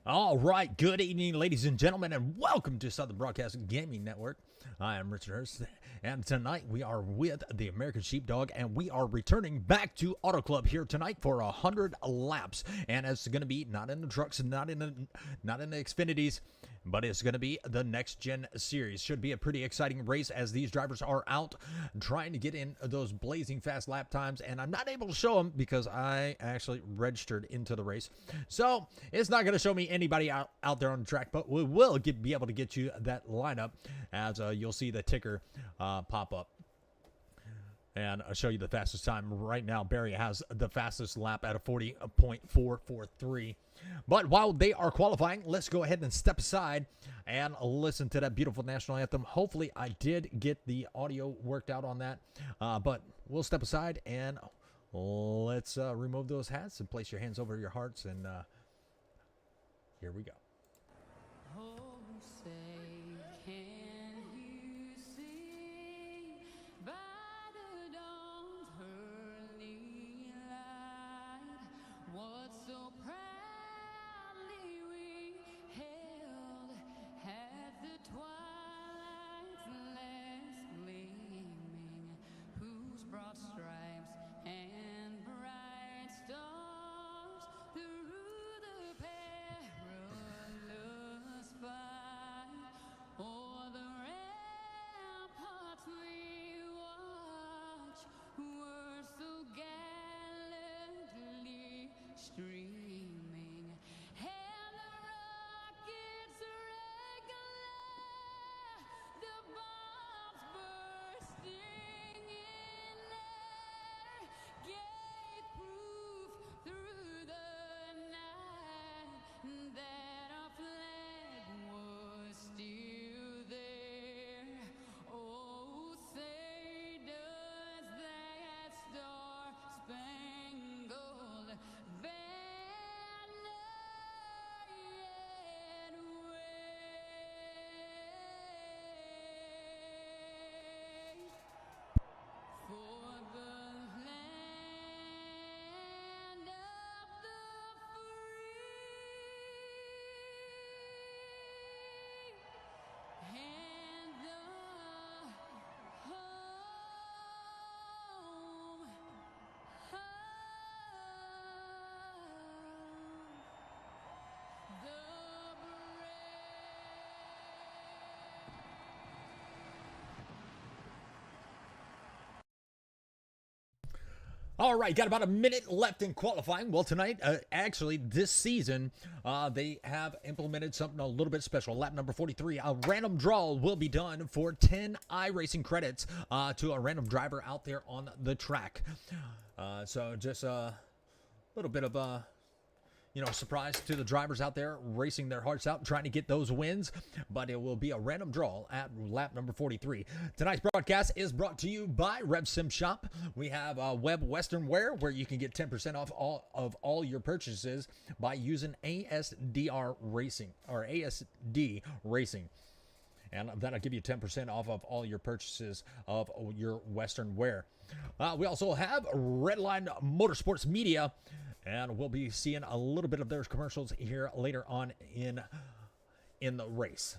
All right, good evening, ladies and gentlemen, and welcome to Southern Broadcasting Gaming Network. I am Richard Hurst, and tonight we are with the American Sheepdog, and we are returning back to Auto Club here tonight for 100 laps. And it's going to be not in the trucks, not in the Xfinities, but it's going to be the Next Gen Series. Should be a pretty exciting race as these drivers are out trying to get in those blazing fast lap times, and I'm not able to show them because I actually registered into the race. So it's not going to show me anybody out there on the track, but we will be able to get you that lineup as you'll see the ticker pop up. And I'll show you the fastest time. Right now, Barry has the fastest lap at a 40.443. But while they are qualifying, let's go ahead and step aside and listen to that beautiful national anthem. Hopefully, I did get the audio worked out on that. But we'll step aside and let's remove those hats and place your hands over your hearts. And here we go. Oh, say, can you see by the dawn's early light what so proudly we held at the twilight's last gleaming, whose broad stripes and bright stars through the perilous fight o'er the ramparts we watch were so gallantly streaming, and the rockets regular, the bombs bursting in air, gave proof through the night that our flag was still there. Oh, say does that star-spangled banner yet wave for the land of the free and the home of the brave. All right, got about a minute left in qualifying. Well, tonight, actually, this season, they have implemented something a little bit special. Lap number 43, a random draw will be done for 10 iRacing credits to a random driver out there on the track. So just a little bit of surprise to the drivers out there racing their hearts out, trying to get those wins. But it will be a random draw at lap number 43. Tonight's broadcast is brought to you by Rev Sim Shop. We have Web Western Wear, where you can get 10% off all your purchases by using ASDR Racing or ASD Racing. And that'll give you 10% off of all your purchases of your Western wear. We also have Redline Motorsports Media, and we'll be seeing a little bit of their commercials here later on in the race.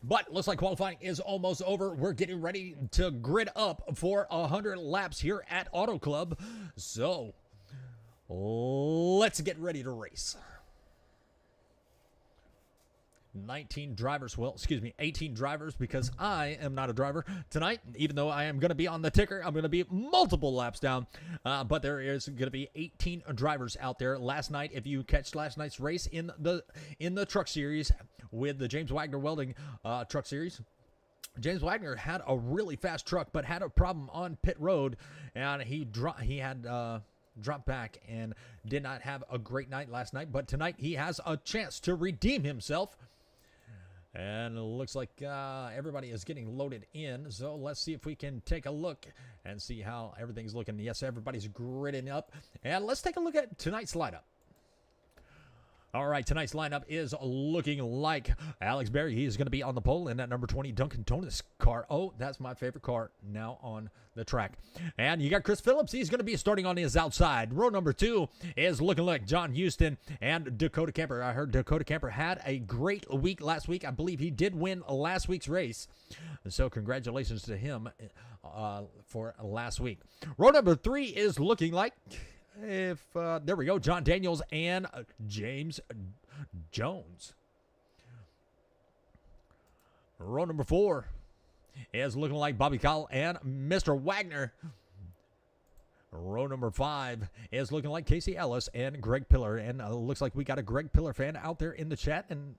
But looks like qualifying is almost over. We're getting ready to grid up for 100 laps here at Auto Club. So let's get ready to race. 18 drivers, because I am not a driver tonight. Even though I am going to be on the ticker, I'm going to be multiple laps down. But there is going to be 18 drivers out there. Last night, if you catch last night's race in the truck series with the James Wagner Welding truck series, James Wagner had a really fast truck, but had a problem on pit road, and he had dropped back and did not have a great night last night. But tonight he has a chance to redeem himself. And it looks like everybody is getting loaded in. So let's see if we can take a look and see how everything's looking. Yes, everybody's gridding up. And let's take a look at tonight's lineup. All right, tonight's lineup is looking like Alex Berry. He is going to be on the pole in that number 20 Duncan Tonis car. Oh, that's my favorite car now on the track. And you got Chris Phillips. He's going to be starting on his outside. Row number 2 is looking like John Houston and Dakota Camper. I heard Dakota Camper had a great week last week. I believe he did win last week's race. So congratulations to him for last week. Row number 3 is looking like... there we go, John Daniels and James Jones. Row number 4 is looking like Bobby Cowell and Mr. Wagner. Row number 5 is looking like Casey Ellis and Greg Pillar. And looks like we got a Greg Pillar fan out there in the chat. And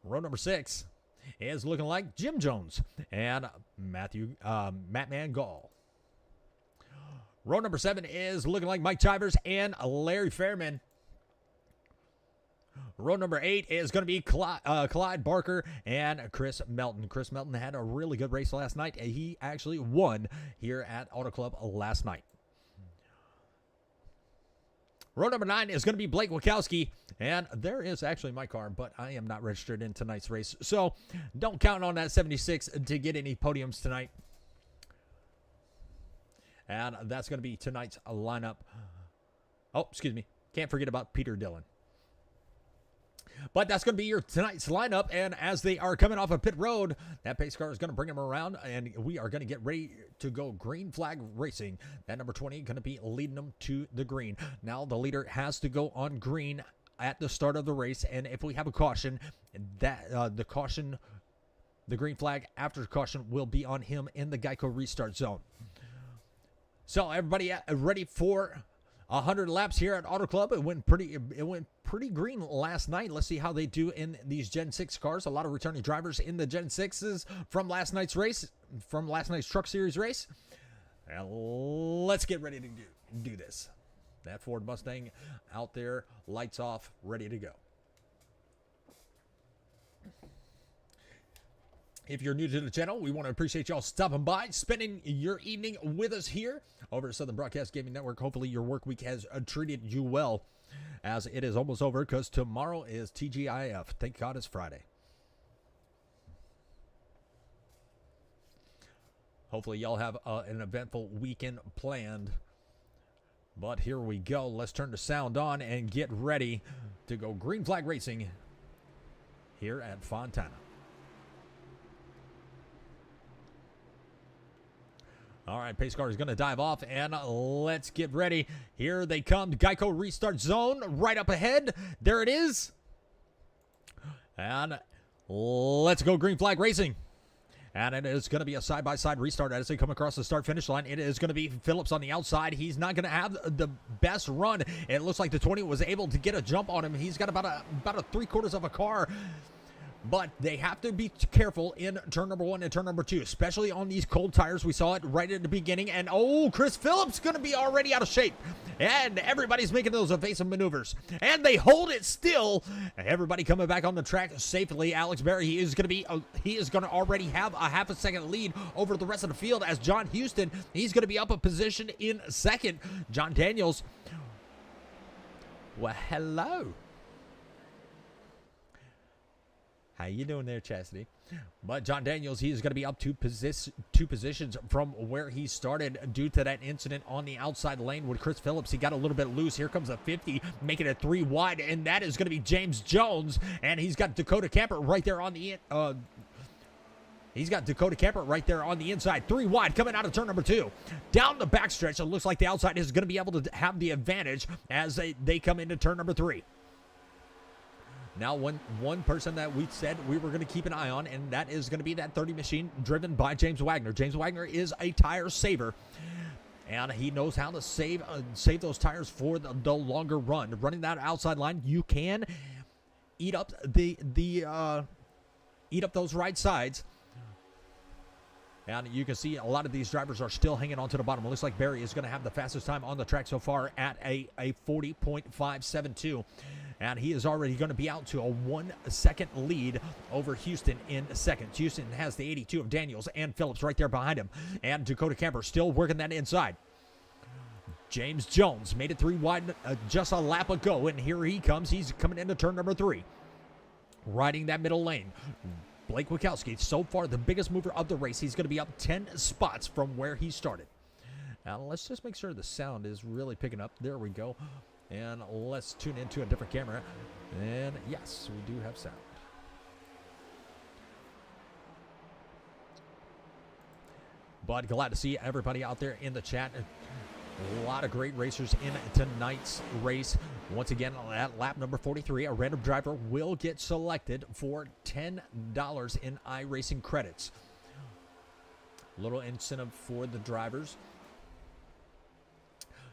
row number 6 is looking like Jim Jones and Matt Mangall. Row number 7 is looking like Mike Chivers and Larry Fairman. Row number 8 is going to be Clyde Barker and Chris Melton. Chris Melton had a really good race last night. He actually won here at Auto Club last night. Row number 9 is going to be Blake Wachowski. And there is actually my car, but I am not registered in tonight's race. So don't count on that 76 to get any podiums tonight. And that's going to be tonight's lineup. Oh, excuse me. Can't forget about Peter Dillon. But that's going to be your tonight's lineup. And as they are coming off of pit road, that pace car is going to bring them around. And we are going to get ready to go green flag racing. That number 20 going to be leading them to the green. Now the leader has to go on green at the start of the race. And if we have a caution, that the green flag after caution will be on him in the Geico restart zone. So everybody ready for 100 laps here at Auto Club. It went pretty green last night. Let's see how they do in these Gen 6 cars. A lot of returning drivers in the Gen 6s from last night's race, from last night's Truck Series race. And let's get ready to do this. That Ford Mustang out there, lights off, ready to go. If you're new to the channel, we want to appreciate y'all stopping by, spending your evening with us here over at Southern Broadcast Gaming Network. Hopefully your work week has treated you well, as it is almost over because tomorrow is TGIF. Thank God it's Friday. Hopefully y'all have an eventful weekend planned. But here we go. Let's turn the sound on and get ready to go green flag racing here at Fontana. All right, pace car is going to dive off, and let's get ready. Here they come. Geico restart zone right up ahead. There it is. And let's go green flag racing. And it is going to be a side-by-side restart as they come across the start-finish line. It is going to be Phillips on the outside. He's not going to have the best run. It looks like the 20 was able to get a jump on him. He's got about a three-quarters of a car. But they have to be careful in turn number 1 and turn number 2, especially on these cold tires. We saw it right at the beginning. And, oh, Chris Phillips going to be already out of shape. And everybody's making those evasive maneuvers. And they hold it still. Everybody coming back on the track safely. Alex Berry, he is going to already have a half a second lead over the rest of the field as John Houston, he's going to be up a position in second. John Daniels, well, hello. How you doing there, Chastity? But John Daniels, he is going to be up two positions from where he started due to that incident on the outside lane with Chris Phillips. He got a little bit loose. Here comes a 50, making it 3 wide, and that is going to be James Jones, and he's got Dakota Camper right there on the inside. 3 wide coming out of turn number 2. Down the backstretch, it looks like the outside is going to be able to have the advantage as they come into turn number 3. Now, one person that we said we were going to keep an eye on, and that is going to be that 30 machine driven by James Wagner. James Wagner is a tire saver, and he knows how to save those tires for the longer run. Running that outside line, you can eat up those right sides. And you can see a lot of these drivers are still hanging on to the bottom. It looks like Barry is going to have the fastest time on the track so far at a 40.572. And he is already going to be out to a 1 second lead over Houston in second. Houston has the 82 of Daniels and Phillips right there behind him. And Dakota Camper still working that inside. James Jones made it 3 wide just a lap ago, and here he comes. He's coming into turn number 3. Riding that middle lane. Blake Wachowski, so far the biggest mover of the race. He's going to be up 10 spots from where he started. Now, let's just make sure the sound is really picking up. There we go. And let's tune into a different camera. And yes, we do have sound. But glad to see everybody out there in the chat. A lot of great racers in tonight's race. Once again, at lap number 43, a random driver will get selected for $10 in iRacing credits. Little incentive for the drivers.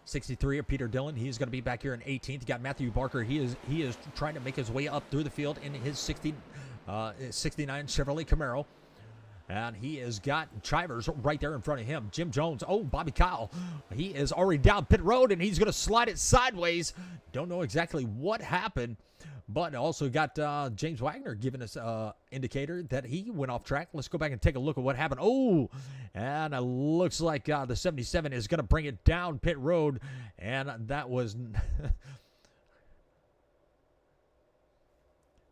63 of Peter Dillon. He's going to be back here in 18th. You got Matthew Barker. He is trying to make his way up through the field in his 69 Chevrolet Camaro. And he has got Chivers right there in front of him. Jim Jones. Oh, Bobby Kyle. He is already down pit road, and he's going to slide it sideways. Don't know exactly what happened, but also got James Wagner giving us an indicator that he went off track. Let's go back and take a look at what happened. Oh, and it looks like the 77 is going to bring it down pit road, and that was...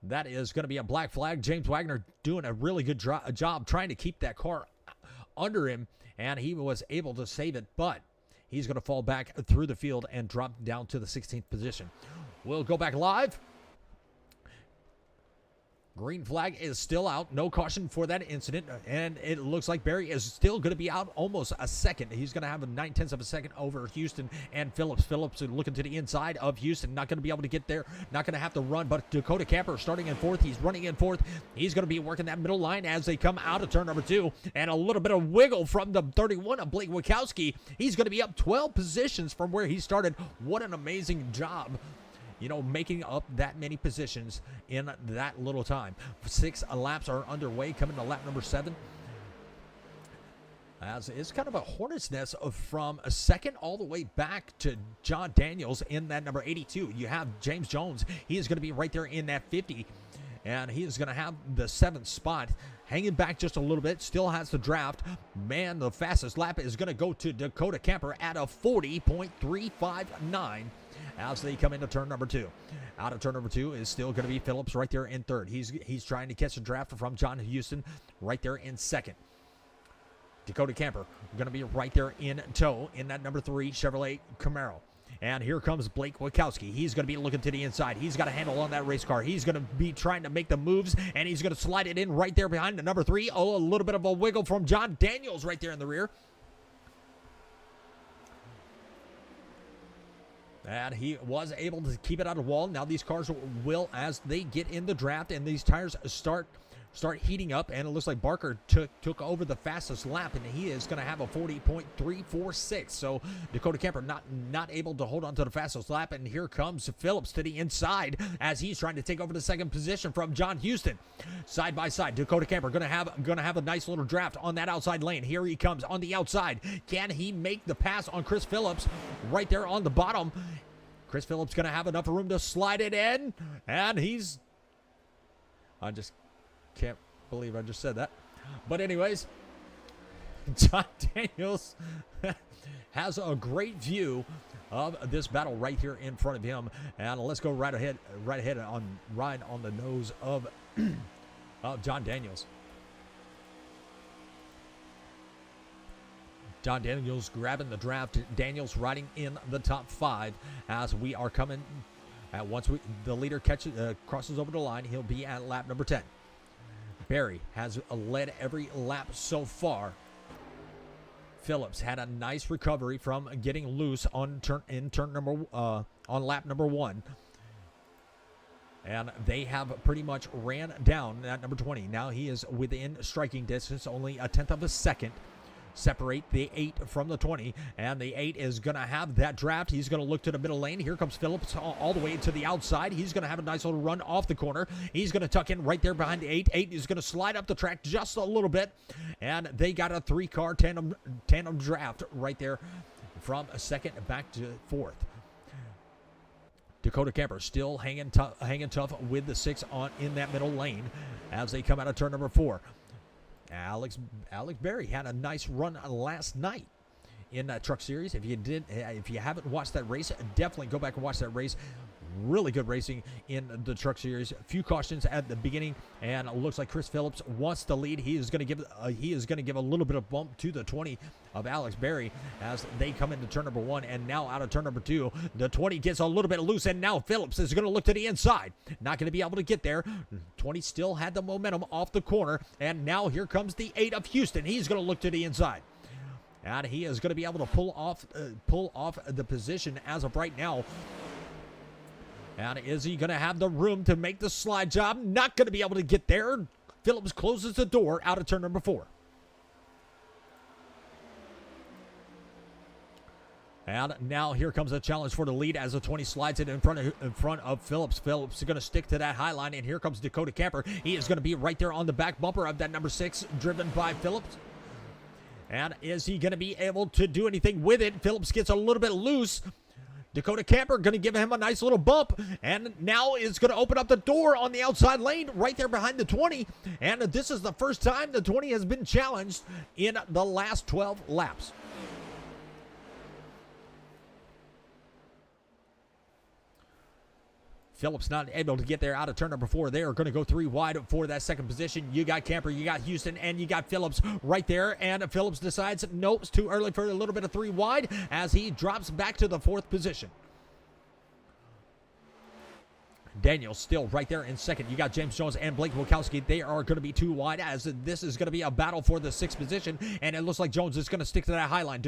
That is going to be a black flag. James Wagner doing a really good job trying to keep that car under him, and he was able to save it, but he's going to fall back through the field and drop down to the 16th position. We'll go back live. Green flag is still out. No caution for that incident. And it looks like Barry is still going to be out almost a second. He's going to have a 9/10 of a second over Houston and Phillips. Phillips looking to the inside of Houston. Not going to be able to get there. Not going to have to run. But Dakota Camper starting in 4th. He's running in 4th. He's going to be working that middle line as they come out of turn number 2. And a little bit of wiggle from the 31 of Blake Wachowski. He's going to be up 12 positions from where he started. What an amazing job. You know, making up that many positions in that little time. 6 laps are underway, coming to lap number 7. As it's kind of a hornet's nest from a second all the way back to John Daniels in that number 82. You have James Jones. He is going to be right there in that 50. And he is going to have the 7th spot. Hanging back just a little bit. Still has the draft. Man, the fastest lap is going to go to Dakota Camper at a 40.359. As they come into turn number 2. Out of turn number 2 is still going to be Phillips right there in 3rd. He's trying to catch a draft from John Houston right there in 2nd. Dakota Camper going to be right there in tow in that number 3 Chevrolet Camaro. And here comes Blake Wachowski. He's going to be looking to the inside. He's got a handle on that race car. He's going to be trying to make the moves, and he's going to slide it in right there behind the number 3. Oh, a little bit of a wiggle from John Daniels right there in the rear. And he was able to keep it out of the wall. Now these cars will, as they get in the draft and these tires start heating up, and it looks like Barker took over the fastest lap, and he is going to have a 40.346. So Dakota Camper not able to hold on to the fastest lap, and here comes Phillips to the inside as he's trying to take over the 2nd position from John Houston. Side by side, Dakota Camper going to have a nice little draft on that outside lane. Here he comes on the outside. Can he make the pass on Chris Phillips right there on the bottom? Chris Phillips going to have enough room to slide it in, and I just can't believe I just said that. But anyways, John Daniels has a great view of this battle right here in front of him. And let's go right ahead on the nose of John Daniels. John Daniels grabbing the draft. Daniels riding in the top 5 as we are coming. Once the leader crosses over the line, he'll be at lap number 10. Barry has led every lap so far. Phillips had a nice recovery from getting loose on lap number 1. And they have pretty much ran down that number 20. Now he is within striking distance, only a 10th of a second. Separate the 8 from the 20, and the 8 is going to have that draft. He's going to look to the middle lane. Here comes Phillips all the way to the outside. He's going to have a nice little run off the corner. He's going to tuck in right there behind the 8. 8 is going to slide up the track just a little bit, and they got a 3-car tandem draft right there from 2nd back to 4th. Dakota Camper still hanging tough with the 6 in that middle lane as they come out of turn number 4. Alex Berry had a nice run last night in that Truck Series. If you haven't watched that race, definitely go back and watch that race. Really good racing in the Truck Series. A few cautions at the beginning, and it looks like Chris Phillips wants to lead. He is going to give a little bit of bump to the 20 of Alex Berry as they come into turn number 1, and now out of turn number 2, the 20 gets a little bit loose, and now Phillips is going to look to the inside. Not going to be able to get there. 20 still had the momentum off the corner, and now here comes the 8 of Houston. He's going to look to the inside. And he is going to be able to pull off the position as of right now. And is he going to have the room to make the slide job? Not going to be able to get there. Phillips closes the door out of turn number 4. And now here comes a challenge for the lead as the 20 slides it in front of Phillips. Phillips is going to stick to that high line, and here comes Dakota Camper. He is going to be right there on the back bumper of that number 6, driven by Phillips. And is he going to be able to do anything with it? Phillips gets a little bit loose. Dakota Camper going to give him a nice little bump, and now is going to open up the door on the outside lane right there behind the 20, and this is the first time the 20 has been challenged in the last 12 laps. Phillips not able to get there out of turn number 4. They are going to go 3 wide for that second position. You got Camper, you got Houston, and you got Phillips right there. And Phillips decides, nope, it's too early for a little bit of 3 wide as he drops back to the 4th position. Daniels still right there in second. You got James Jones and Blake Wachowski. They are going to be 2 wide as this is going to be a battle for the 6th position. And it looks like Jones is going to stick to that high line.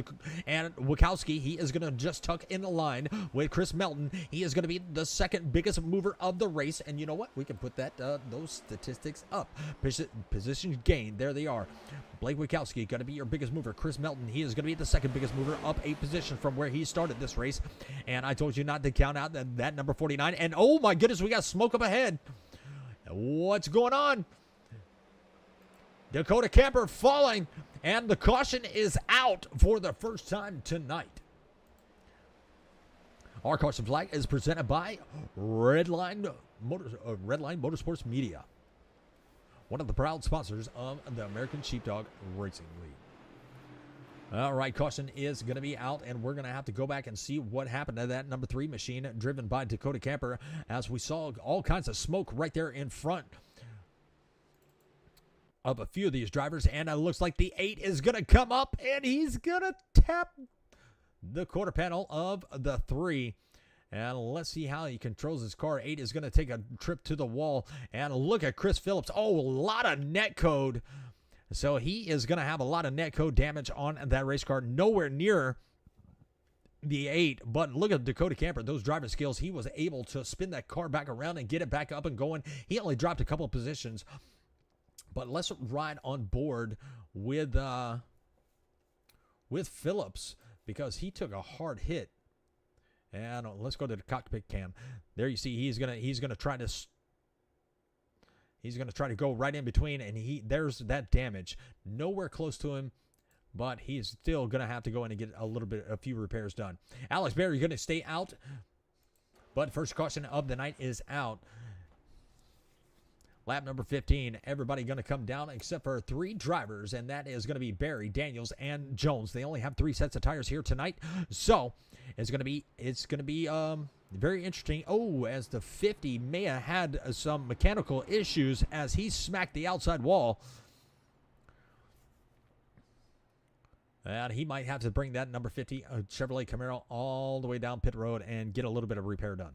And Wachowski, he is going to just tuck in the line with Chris Melton. He is going to be the second biggest mover of the race. And you know what? We can put that those statistics up. Position gain. There they are. Blake Wachowski going to be your biggest mover. Chris Melton, he is going to be the second biggest mover, up 8 positions from where he started this race. And I told you not to count out that number 49. And oh my goodness, we got smoke up ahead. What's going on? Dakota Camper falling, and the caution is out for the first time tonight. Our caution flag is presented by Redline Motorsports Media, one of the proud sponsors of the American Sheepdog Racing League. All right, caution is going to be out, and we're going to have to go back and see what happened to that number 3 machine driven by Dakota Camper, as we saw all kinds of smoke right there in front of a few of these drivers, and it looks like the 8 is going to come up, and he's going to tap the quarter panel of the 3. And let's see how he controls his car. 8 is going to take a trip to the wall, and look at Chris Phillips. Oh, a lot of net code. So he is going to have a lot of net code damage on that race car. Nowhere near the 8. But look at Dakota Camper. Those driving skills. He was able to spin that car back around and get it back up and going. He only dropped a couple of positions. But let's ride on board with Phillips, because he took a hard hit. And let's go to the cockpit cam. There you see he's gonna try to go right in between, and there's that damage. Nowhere close to him, but he's still gonna have to go in and get a few repairs done. Alex Berry gonna stay out, but first caution of the night is out. Lap number 15, everybody going to come down except for 3 drivers, and that is going to be Berry, Daniels, and Jones. They only have 3 sets of tires here tonight, so it's going to be very interesting. Oh, as the 50 may have had some mechanical issues as he smacked the outside wall. And he might have to bring that number 50 Chevrolet Camaro all the way down pit road and get a little bit of repair done.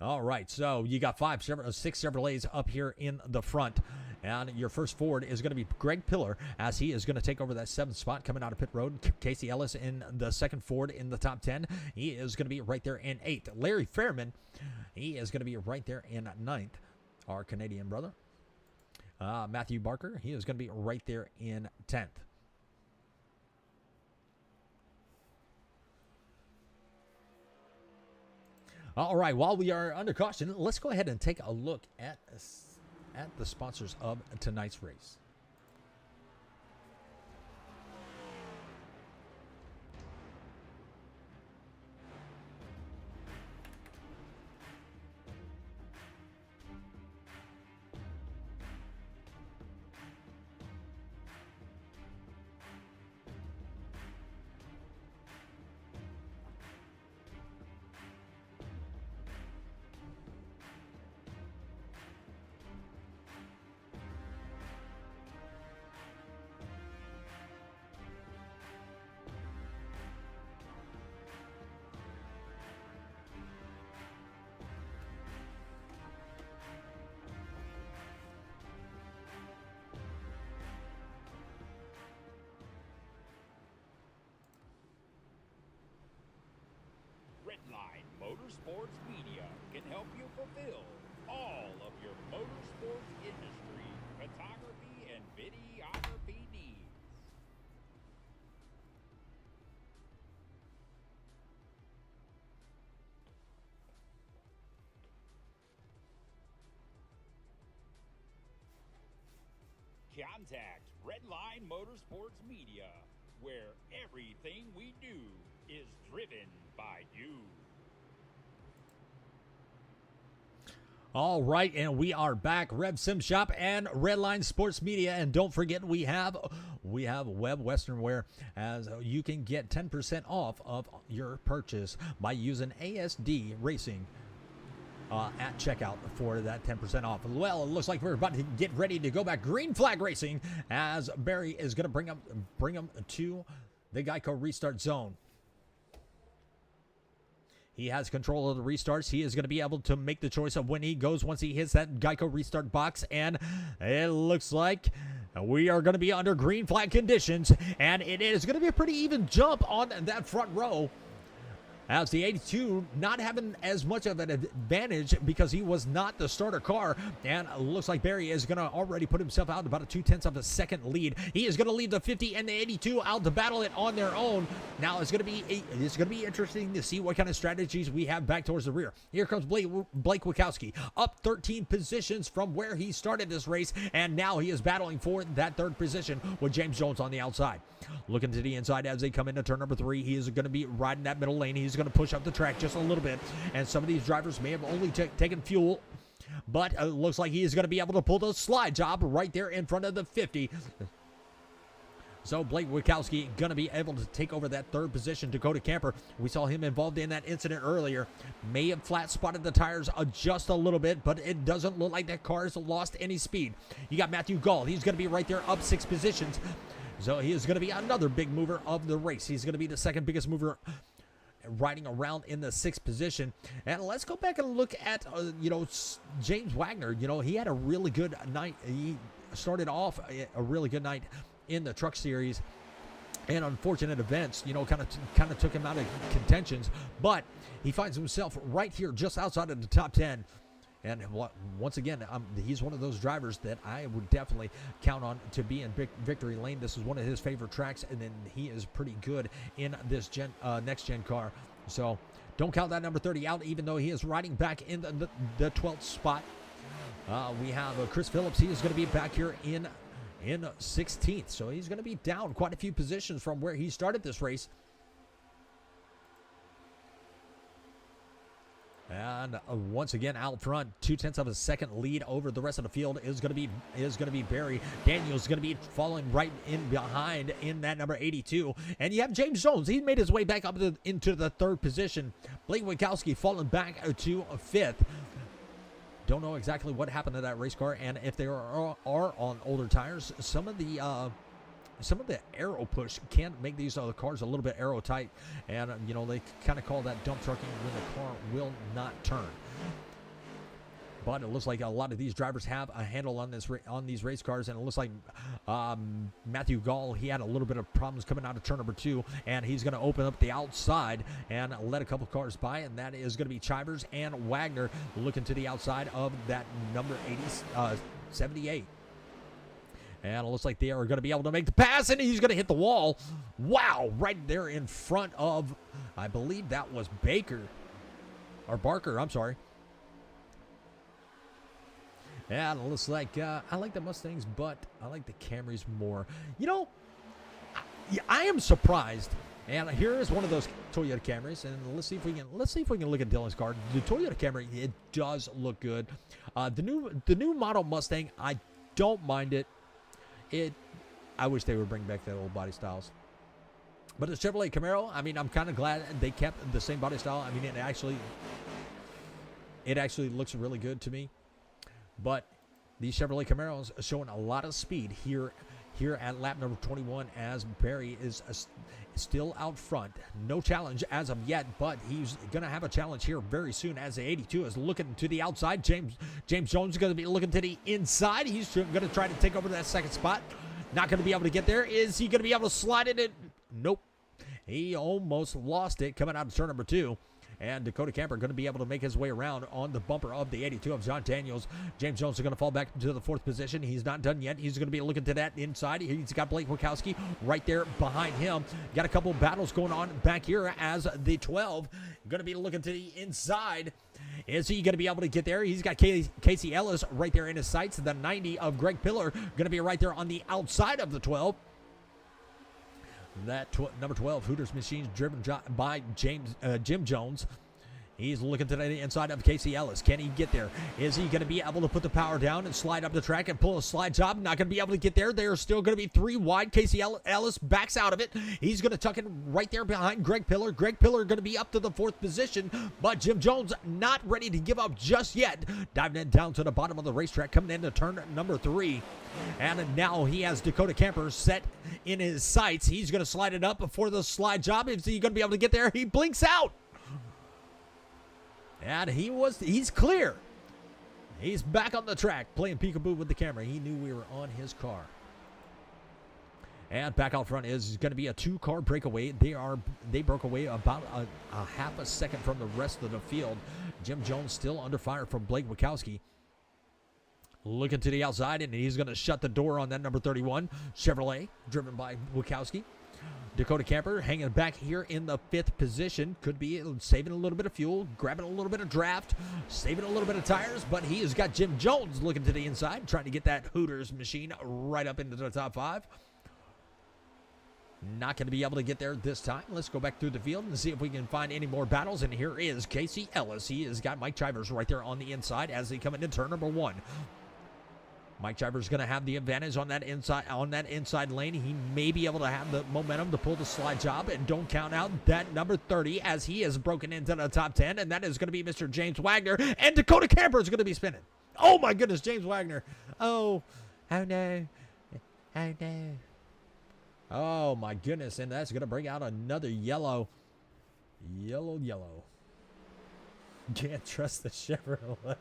All right, so you got 6 Chevrolets up here in the front. And your first Ford is going to be Greg Pillar, as he is going to take over that 7th spot coming out of pit road. Casey Ellis in the second Ford in the top 10. He is going to be right there in 8th. Larry Fairman, he is going to be right there in 9th. Our Canadian brother. Matthew Barker, he is going to be right there in 10th. All right, while we are under caution, let's go ahead and take a look at the sponsors of tonight's race. Motorsports Media can help you fulfill all of your motorsports industry, photography, and videography needs. Contact Redline Motorsports Media, where everything we do is driven by you. All right, and we are back. Rev Sim Shop and Redline Sports Media, and don't forget we have Web Western Wear, as you can get 10% off of your purchase by using ASD Racing at checkout for that 10% off. Well, it looks like we're about to get ready to go back. Green flag racing, as Barry is going to bring them to the Geico restart zone. He has control of the restarts. He is going to be able to make the choice of when he goes once he hits that Geico restart box. And it looks like we are going to be under green flag conditions. And it is going to be a pretty even jump on that front row, as the 82 not having as much of an advantage because he was not the starter car. And it looks like Barry is going to already put himself out about a 2/10 of a second lead. He is going to leave the 50 and the 82 out to battle it on their own. Now it's going to be interesting to see what kind of strategies we have back towards the rear. Here comes Blake Wachowski, up 13 positions from where he started this race, and now he is battling for that third position with James Jones on the outside. Looking to the inside as they come into turn number 3. He is going to be riding that middle lane. He's going to push up the track just a little bit, and some of these drivers may have only taken fuel, but it looks like he is going to be able to pull the slide job right there in front of the 50. So Blake Wachowski going to be able to take over that third position. Dakota Camper, we saw him involved in that incident earlier, may have flat spotted the tires just a little bit, but it doesn't look like that car has lost any speed. You got Matthew Gall. He's going to be right there up 6 positions. So he is going to be another big mover of the race. He's going to be the second biggest mover, riding around in the 6th position. And let's go back and look at, James Wagner. He had a really good night. He started off a really good night in the truck series, and unfortunate events, kind of took him out of contentions, but he finds himself right here just outside of the top 10. And once again, he's one of those drivers that I would definitely count on to be in victory lane. This is one of his favorite tracks, and then he is pretty good in this next-gen car. So don't count that number 30 out, even though he is riding back in the 12th spot. We have Chris Phillips. He is going to be back here in 16th. So he's going to be down quite a few positions from where he started this race. And once again out front, 2/10 of a second lead over the rest of the field is going to be Barry. Daniels going to be following right in behind in that number 82. And you have James Jones. He made his way back up into the 3rd position. Blake Wachowski falling back to 5th. Don't know exactly what happened to that race car, and if they are on older tires, some of the aero push can make these other cars a little bit aero tight, and they kind of call that dump trucking when the car will not turn. But it looks like a lot of these drivers have a handle on these race cars, and it looks like Matthew Gall, he had a little bit of problems coming out of turn number 2, and he's going to open up the outside and let a couple cars by, and that is going to be Chivers and Wagner looking to the outside of that number 78. And it looks like they are going to be able to make the pass, and he's going to hit the wall. Wow, right there in front of, I believe that was Barker, I'm sorry. And it looks like, I like the Mustangs, but I like the Camrys more. I am surprised. And here is one of those Toyota Camrys, and let's see if we can look at Dylan's car. The Toyota Camry, it does look good. The new model Mustang, I don't mind it. I wish they would bring back the old body styles. But the Chevrolet Camaro, I mean, I'm kind of glad they kept the same body style. I mean, it actually looks really good to me. But these Chevrolet Camaros are showing a lot of speed here at lap number 21, as Barry is still out front. No challenge as of yet, but he's going to have a challenge here very soon, as the 82 is looking to the outside. James Jones is going to be looking to the inside. He's going to try to take over that 2nd spot. Not going to be able to get there. Is he going to be able to slide it in? Nope. He almost lost it coming out of turn number 2. And Dakota Camper going to be able to make his way around on the bumper of the 82 of John Daniels. James Jones is going to fall back to the 4th position. He's not done yet. He's going to be looking to that inside. He's got Blake Wachowski right there behind him. Got a couple battles going on back here as the 12 going to be looking to the inside. Is he going to be able to get there? He's got Casey Ellis right there in his sights. The 90 of Greg Pillar going to be right there on the outside of the 12. That number 12 Hooters Machines driven by Jim Jones. He's looking to the inside of Casey Ellis. Can he get there? Is he going to be able to put the power down and slide up the track and pull a slide job? Not going to be able to get there. There's still going to be 3 wide. Casey Ellis backs out of it. He's going to tuck it right there behind Greg Pillar. Greg Pillar going to be up to the 4th position, but Jim Jones not ready to give up just yet. Diving it down to the bottom of the racetrack, coming into turn number 3. And now he has Dakota Camper set in his sights. He's going to slide it up before the slide job. Is he going to be able to get there? He blinks out. And he's clear. He's back on the track playing peekaboo with the camera. He knew we were on his car. And back out front is going to be a 2-car breakaway. They broke away about a half a second from the rest of the field. Jim Jones still under fire from Blake Wachowski. Looking to the outside, and he's going to shut the door on that number 31 Chevrolet, driven by Wachowski. Dakota Camper hanging back here in the 5th position. Could be saving a little bit of fuel, grabbing a little bit of draft, saving a little bit of tires, but he has got Jim Jones looking to the inside, trying to get that Hooters machine right up into the top 5. Not going to be able to get there this time. Let's go back through the field and see if we can find any more battles. And here is Casey Ellis. He has got Mike Chivers right there on the inside as they come into turn number 1. Mike Chivers going to have the advantage on that inside lane. He may be able to have the momentum to pull the slide job, and don't count out that number 30 as he has broken into the top 10, and that is going to be Mr. James Wagner, and Dakota Camper is going to be spinning. Oh my goodness, James Wagner. Oh no. Oh no. Oh my goodness, and that's going to bring out another yellow. Can't trust the Chevrolet.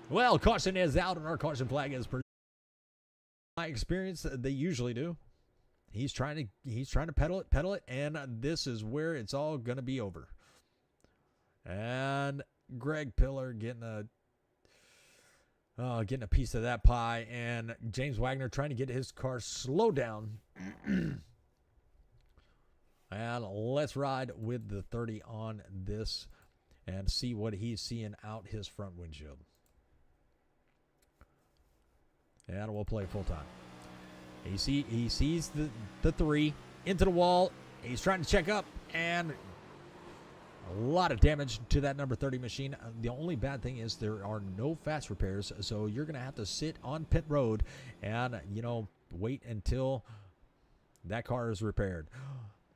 Well, caution is out, and our caution flag is pretty. My experience, they usually do. He's trying to pedal it, and this is where it's all gonna be over. And Greg Pillar getting a piece of that pie, and James Wagner trying to get his car slowed down. And let's ride with the 30 on this and see what he's seeing out his front windshield. And we'll play full time. He sees the 3 into the wall. He's trying to check up, and a lot of damage to that number 30 machine. The only bad thing is there are no fast repairs, so you're going to have to sit on pit road and, wait until that car is repaired.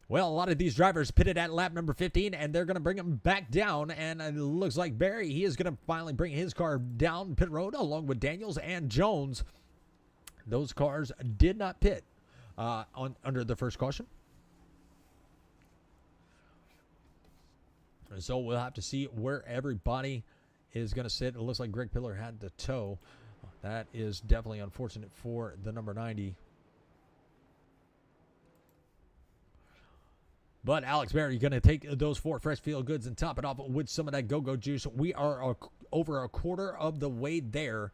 Well, a lot of these drivers pitted at lap number 15, and they're going to bring him back down, and it looks like Barry, he is going to finally bring his car down pit road along with Daniels and Jones. Those cars did not pit under the first caution. So we'll have to see where everybody is going to sit. It looks like Greg Pillar had the tow. That is definitely unfortunate for the number 90. But Alex Berry going to take those 4 fresh field goods and top it off with some of that go-go juice. We are over a quarter of the way there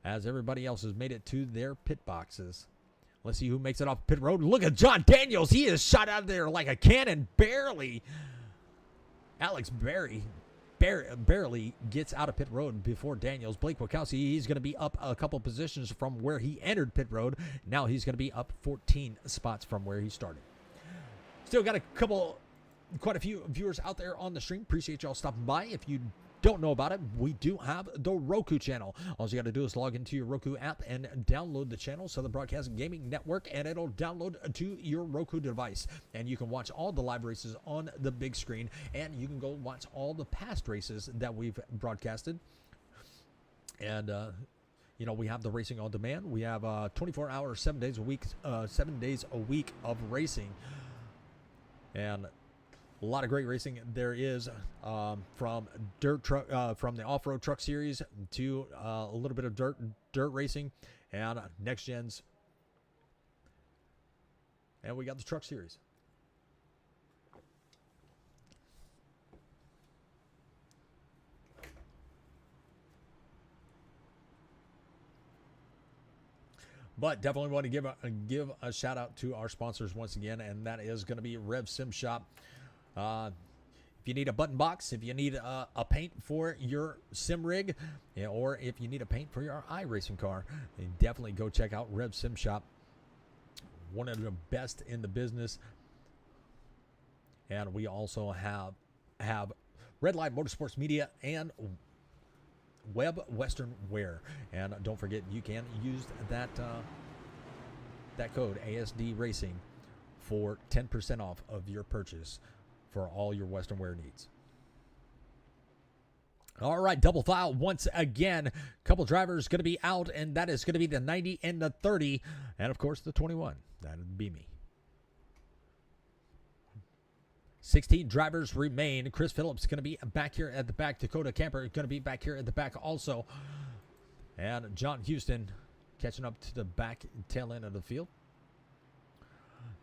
as everybody else has made it to their pit boxes. Let's see who makes it off pit road. Look at John Daniels. He is shot out of there like a cannon. Barely. Alex Berry barely gets out of pit road before Daniels. Blake Wachowski, he's going to be up a couple positions from where he entered pit road. Now he's going to be up 14 spots from where he started. Still got quite a few viewers out there on the stream. Appreciate y'all stopping by. If you don't know about it, we do have the Roku channel. All you got to do is log into your Roku app and download the channel, Southern Broadcasting Gaming Network, and it'll download to your Roku device. And you can watch all the live races on the big screen, and you can go watch all the past races that we've broadcasted. And we have the racing on demand. We have 24 hours, 7 days a week of racing. And a lot of great racing there is, from dirt truck, from the off-road truck series to a little bit of dirt racing and next gens. And we got the truck series. But definitely want to give a shout out to our sponsors once again, and that is going to be Rev Sim Shop. If you need a button box, if you need a paint for your sim rig, or if you need a paint for your iRacing car, then definitely go check out Rev Sim Shop. One of the best in the business. And we also have Red Light Motorsports Media and Web Western Wear. And don't forget, you can use that code ASD Racing for 10% off of your purchase for all your Western wear needs. All right, double file once again. Couple drivers going to be out, and that is going to be the 90 and the 30, and of course the 21. That would be me. 16 drivers remain. Chris Phillips going to be back here at the back. Dakota Camper going to be back here at the back also. And John Houston catching up to the back tail end of the field.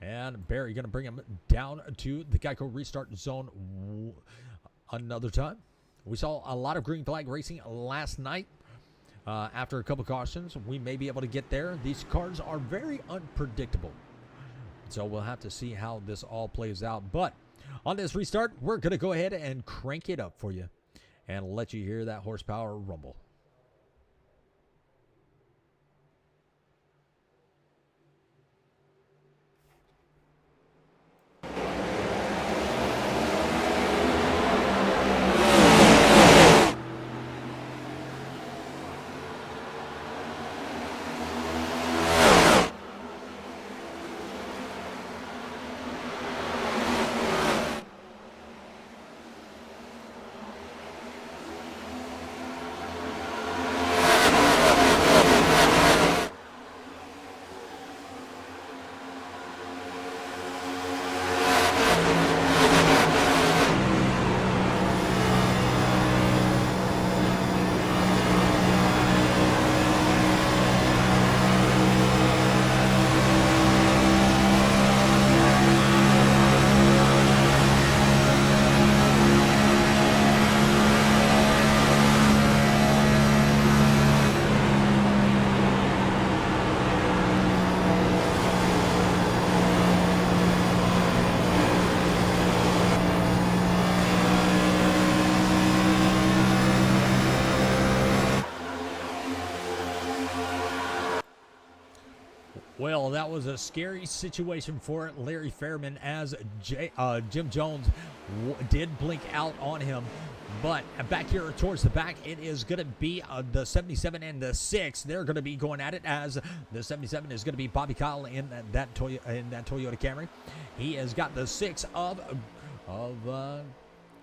And Barry going to bring him down to the Geico restart zone another time. We saw a lot of green flag racing last night. After a couple cautions, we may be able to get there. These cars are very unpredictable. So we'll have to see how this all plays out. But on this restart, we're going to go ahead and crank it up for you and let you hear that horsepower rumble. Well, that was a scary situation for Larry Fairman as Jim Jones did blink out on him. But back here towards the back, it is going to be the 77 and the 6. They're going to be going at it as the 77 is going to be Bobby Kyle in that Toyota Camry. He has got the 6 of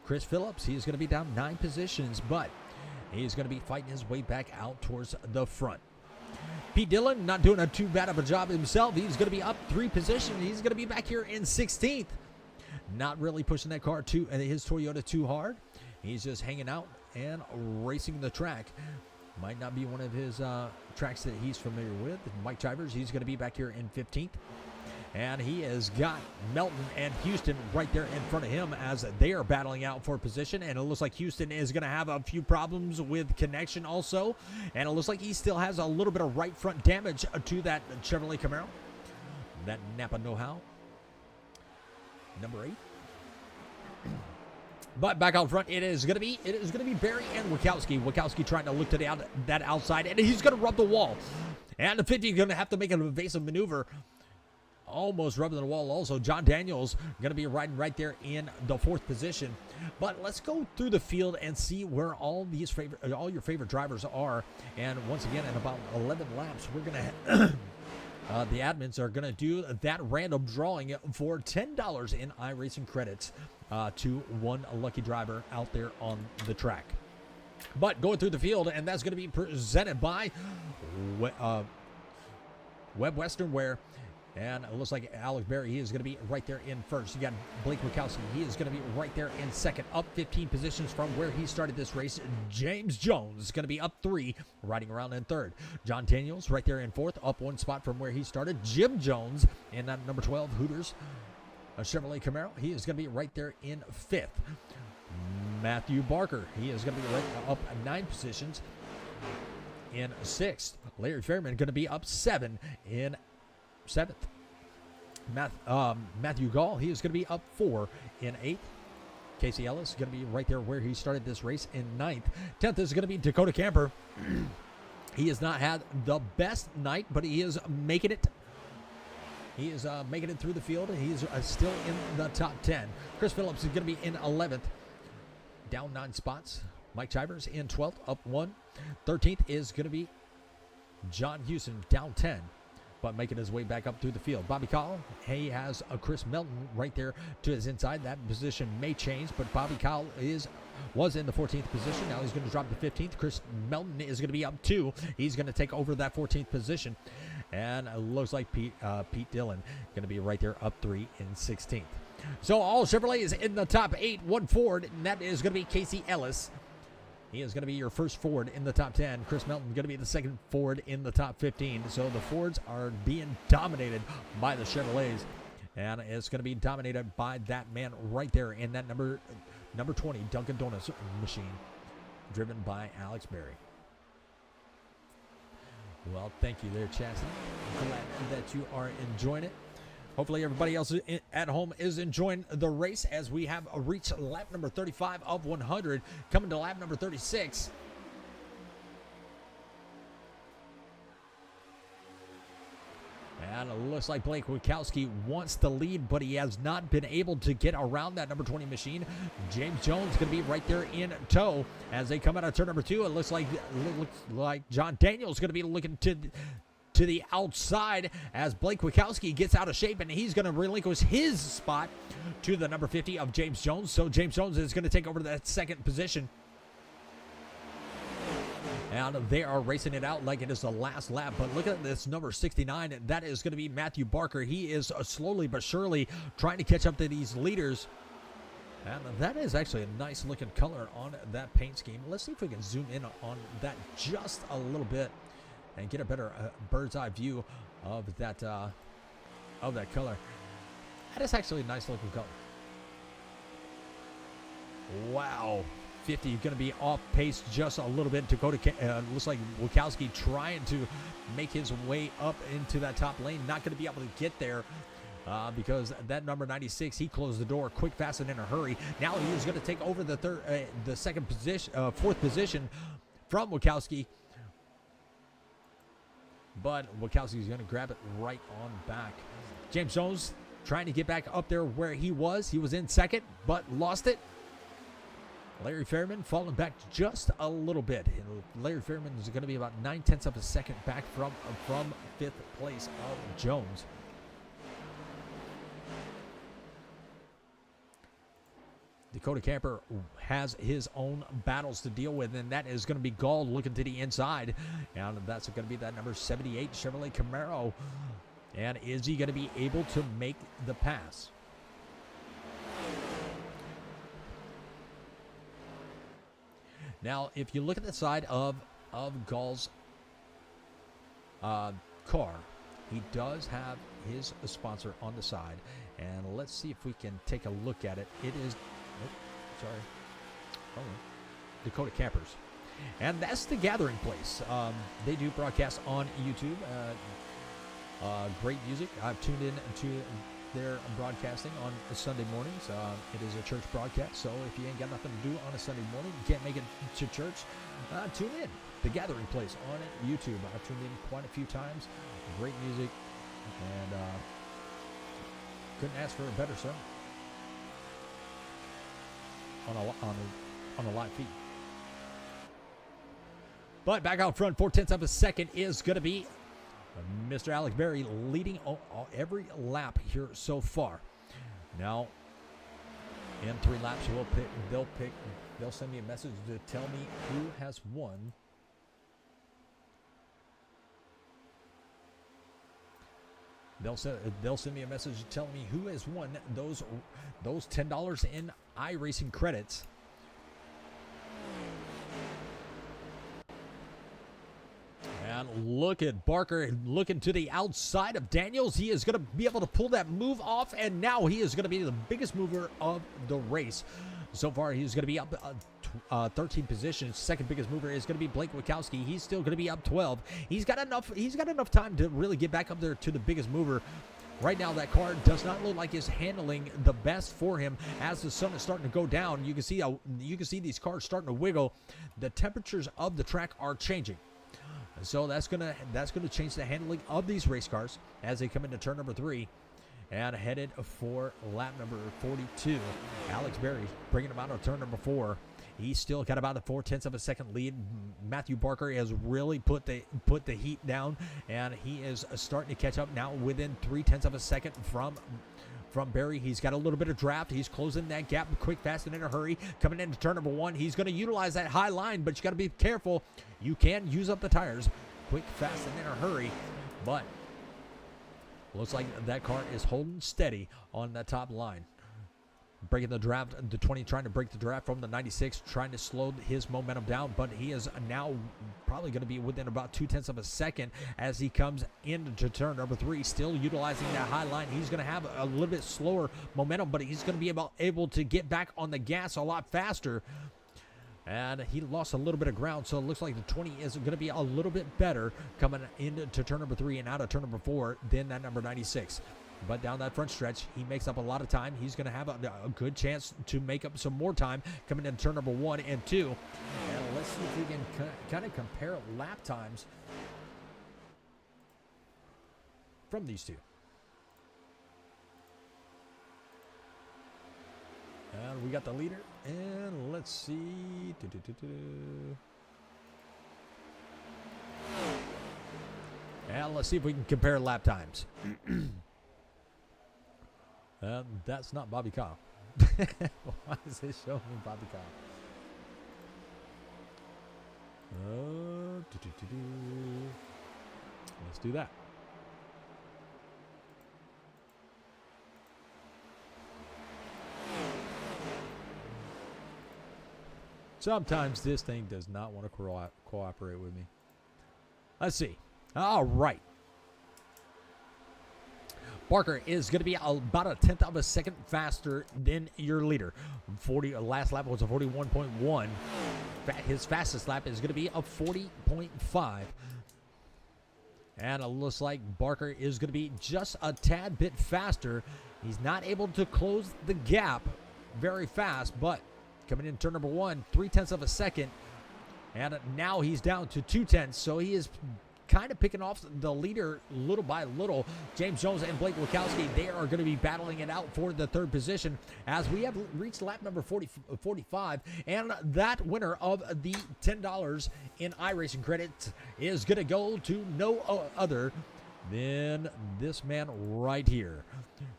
Chris Phillips. He is going to be down 9 positions, but he's going to be fighting his way back out towards the front. Pete Dillon not doing too bad of a job himself. He's going to be up 3 positions. He's going to be back here in 16th. Not really pushing that car his Toyota too hard. He's just hanging out and racing the track. Might not be one of his tracks that he's familiar with. Mike Chivers, he's going to be back here in 15th. And he has got Melton and Houston right there in front of him as they are battling out for position. And it looks like Houston is going to have a few problems with connection also. And it looks like he still has a little bit of right front damage to that Chevrolet Camaro. That Napa know-how. Number 8. But back out front, it is going to be Barry and Wachowski. Wachowski trying to look to that outside, and he's going to rub the wall. And the 50 is going to have to make an evasive maneuver. Almost rubbing the wall also. John Daniels going to be riding right there in the 4th position. But let's go through the field and see where all your favorite drivers are. And once again, in about 11 laps, we're going to the admins are going to do that random drawing for $10 in iRacing credits to one lucky driver out there on the track. But going through the field, and that's going to be presented by Web Western Wear. And it looks like Alex Berry, he is going to be right there in first. You got Blake Wachowski. He is going to be right there in second, up 15 positions from where he started this race. James Jones is going to be up 3, riding around in third. John Daniels right there in fourth, up 1 spot from where he started. Jim Jones in that number 12 Hooters Chevrolet Camaro. He is going to be right there in 5th. Matthew Barker, he is going to be right up 9 positions. in 6th. Larry Fairman going to be up 7 in 7th. Matthew Gall, he is going to be up 4 in 8th. Casey Ellis is going to be right there where he started this race in 9th. 10th is going to be Dakota Camper. He has not had the best night, but he is making it. He is making it through the field. He's still in the top 10. Chris Phillips is going to be in 11th, down 9 spots. Mike Chivers in 12th, up 1. 13th is going to be John Houston, down 10, but making his way back up through the field. Bobby Cowell, he has a Chris Melton right there to his inside. That position may change, but Bobby Cowell was in the 14th position. Now he's going to drop to 15th. Chris Melton is going to be up 2. He's going to take over that 14th position. And it looks like Pete Dillon going to be right there up 3 in 16th. So all Chevrolets in the top 8. One Ford, and that is going to be Casey Ellis. He is going to be your first Ford in the top 10. Chris Melton going to be the second Ford in the top 15. So the Fords are being dominated by the Chevrolets. And it's going to be dominated by that man right there in that number 20 Dunkin' Donuts machine, driven by Alex Berry. Well, thank you there, Chastity. Glad that you are enjoying it. Hopefully everybody else at home is enjoying the race as we have reached lap number 35 of 100, coming to lap number 36. And it looks like Blake Wachowski wants to lead, but he has not been able to get around that number 20 machine. James Jones going to be right there in tow as they come out of turn number 2. It looks like John Daniels going to be looking to the outside as Blake Wachowski gets out of shape, and he's going to relinquish his spot to the number 50 of James Jones. So James Jones is going to take over that second position. And they are racing it out like it is the last lap. But look at this number 69. That is going to be Matthew Barker. He is slowly but surely trying to catch up to these leaders. And that is actually a nice looking color on that paint scheme. Let's see if we can zoom in on that just a little bit and get a better bird's eye view of that color. That is actually a nice looking color. Wow. 50 going to be off pace just a little bit. Dakota looks like Wachowski trying to make his way up into that top lane. Not going to be able to get there because that number 96, he closed the door quick, fast, and in a hurry. Now he is going to take over the second position, fourth position from Wachowski. But Wachowski is going to grab it right on back. James Jones trying to get back up there where he was. He was in second, but lost it. Larry Fairman falling back just a little bit. Larry Fairman is going to be about 9/10 of a second back from 5th place of Jones. Dakota Camper has his own battles to deal with, and that is going to be Gall looking to the inside. And that's going to be that number 78 Chevrolet Camaro. And is he going to be able to make the pass? Now, if you look at the side of Gall's car, he does have his sponsor on the side. And let's see if we can take a look at it. It is, Dakota Campers. And that's the gathering place. They do broadcast on YouTube. Great music. I've tuned in to their broadcasting on Sunday mornings. It is a church broadcast, so if you ain't got nothing to do on a Sunday morning, you can't make it to church, tune in. The Gathering Place on YouTube. I've tuned in quite a few times. Great music, and couldn't ask for a better sermon on a live feed. But back out front, 4/10 of a second is going to be Mr. Alex Berry leading every lap here so far. Now, in 3 laps, they'll send me a message to tell me who has won. They'll send me a message to tell me who has won those $10 in iRacing credits. And look at Barker looking to the outside of Daniels. He is going to be able to pull that move off, and now he is going to be the biggest mover of the race. So far, he's going to be up 13 position. Second biggest mover is going to be Blake Wachowski. He's still going to be up 12. He's got enough time to really get back up there to the biggest mover. Right now, that car does not look like it's handling the best for him. As the sun is starting to go down, you can see these cars starting to wiggle. The temperatures of the track are changing, so that's gonna change the handling of these race cars as they come into turn number 3 and headed for lap number 42. Alex Berry bringing him out of turn number 4. He's still got about a 0.4 of a second lead. Matthew Barker has really put the heat down, and he is starting to catch up now within 0.3 of a second from Barry. He's got a little bit of draft. He's closing that gap quick, fast, and in a hurry. Coming into turn number 1, he's going to utilize that high line, but you got to be careful. You can use up the tires quick, fast, and in a hurry, but looks like that car is holding steady on that top line. Breaking the draft, the 20 trying to break the draft from the 96, trying to slow his momentum down, but he is now probably going to be within about 0.2 of a second as he comes into turn number 3, still utilizing that high line. He's going to have a little bit slower momentum, but he's going to be able to get back on the gas a lot faster. And he lost a little bit of ground, so it looks like the 20 is going to be a little bit better coming into turn number 3 and out of turn number 4 than that number 96. But down that front stretch, he makes up a lot of time. He's going to have a good chance to make up some more time coming into turn number 1 and 2. And let's see if we can kind of compare lap times from these two. And we got the leader. And let's see. And let's see if we can compare lap times. That's not Bobby Kyle. Why is it showing me Bobby Kyle? Let's do that. Sometimes this thing does not want to cooperate with me. Let's see. All right. Barker is going to be about 1/10 of a second faster than your leader. Last lap was a 41.1. His fastest lap is going to be a 40.5. And it looks like Barker is going to be just a tad bit faster. He's not able to close the gap very fast, but coming in turn number 1, 0.3 of a second. And now he's down to 0.2, so he is kind of picking off the leader little by little. James Jones and Blake Wachowski, they are going to be battling it out for the 3rd position as we have reached lap number 45, and that winner of the $10 in iRacing credits is going to go to no other than this man right here.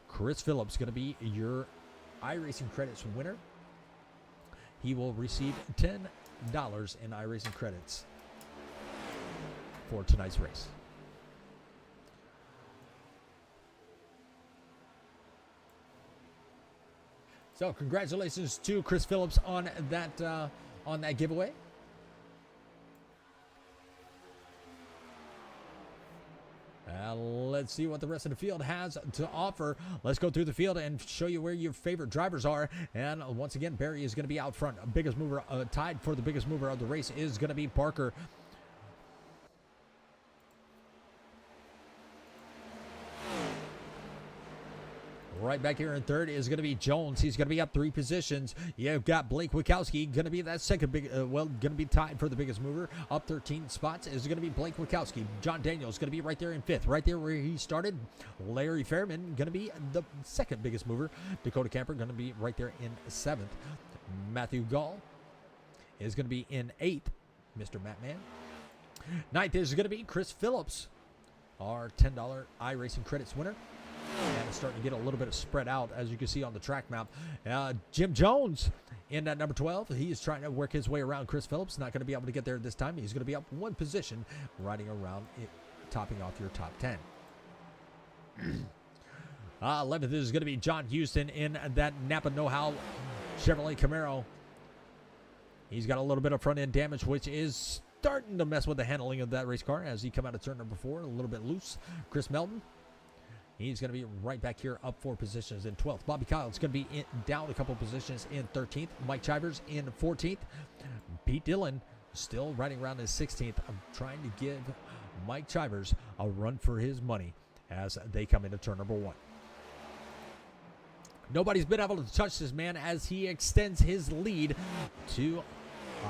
Chris Phillips going to be your iRacing credits winner. He will receive $10 in iRacing credits for tonight's race. So congratulations to Chris Phillips on that giveaway. Let's see what the rest of the field has to offer. Let's go through the field and show you where your favorite drivers are. And once again, Barry is going to be out front. Biggest mover, tied for the biggest mover of the race is going to be Parker. Right back here in 3rd is going to be Jones. He's going to be up 3 positions. You've got Blake Wachowski going to be that second going to be tied for the biggest mover. Up 13 spots is going to be Blake Wachowski. John Daniels going to be right there in 5th, right there where he started. Larry Fairman going to be the second biggest mover. Dakota Camper going to be right there in 7th. Matthew Gall is going to be in 8th. Mr. Mattman. 9th is going to be Chris Phillips, our $10 iRacing credits winner. And it's starting to get a little bit of spread out, as you can see on the track map. Jim Jones in at number 12. He is trying to work his way around Chris Phillips. Not going to be able to get there this time. He's going to be up 1 position, riding around it, topping off your top 10. 11th is going to be John Houston in that Napa Know-How Chevrolet Camaro. He's got a little bit of front end damage, which is starting to mess with the handling of that race car as he come out of turn number 4, a little bit loose. Chris Melton. He's going to be right back here up 4 positions in 12th. Bobby Kyle's going to be down a couple positions in 13th. Mike Chivers in 14th. Pete Dillon still riding around in 16th. I'm trying to give Mike Chivers a run for his money as they come into turn number 1. Nobody's been able to touch this man as he extends his lead to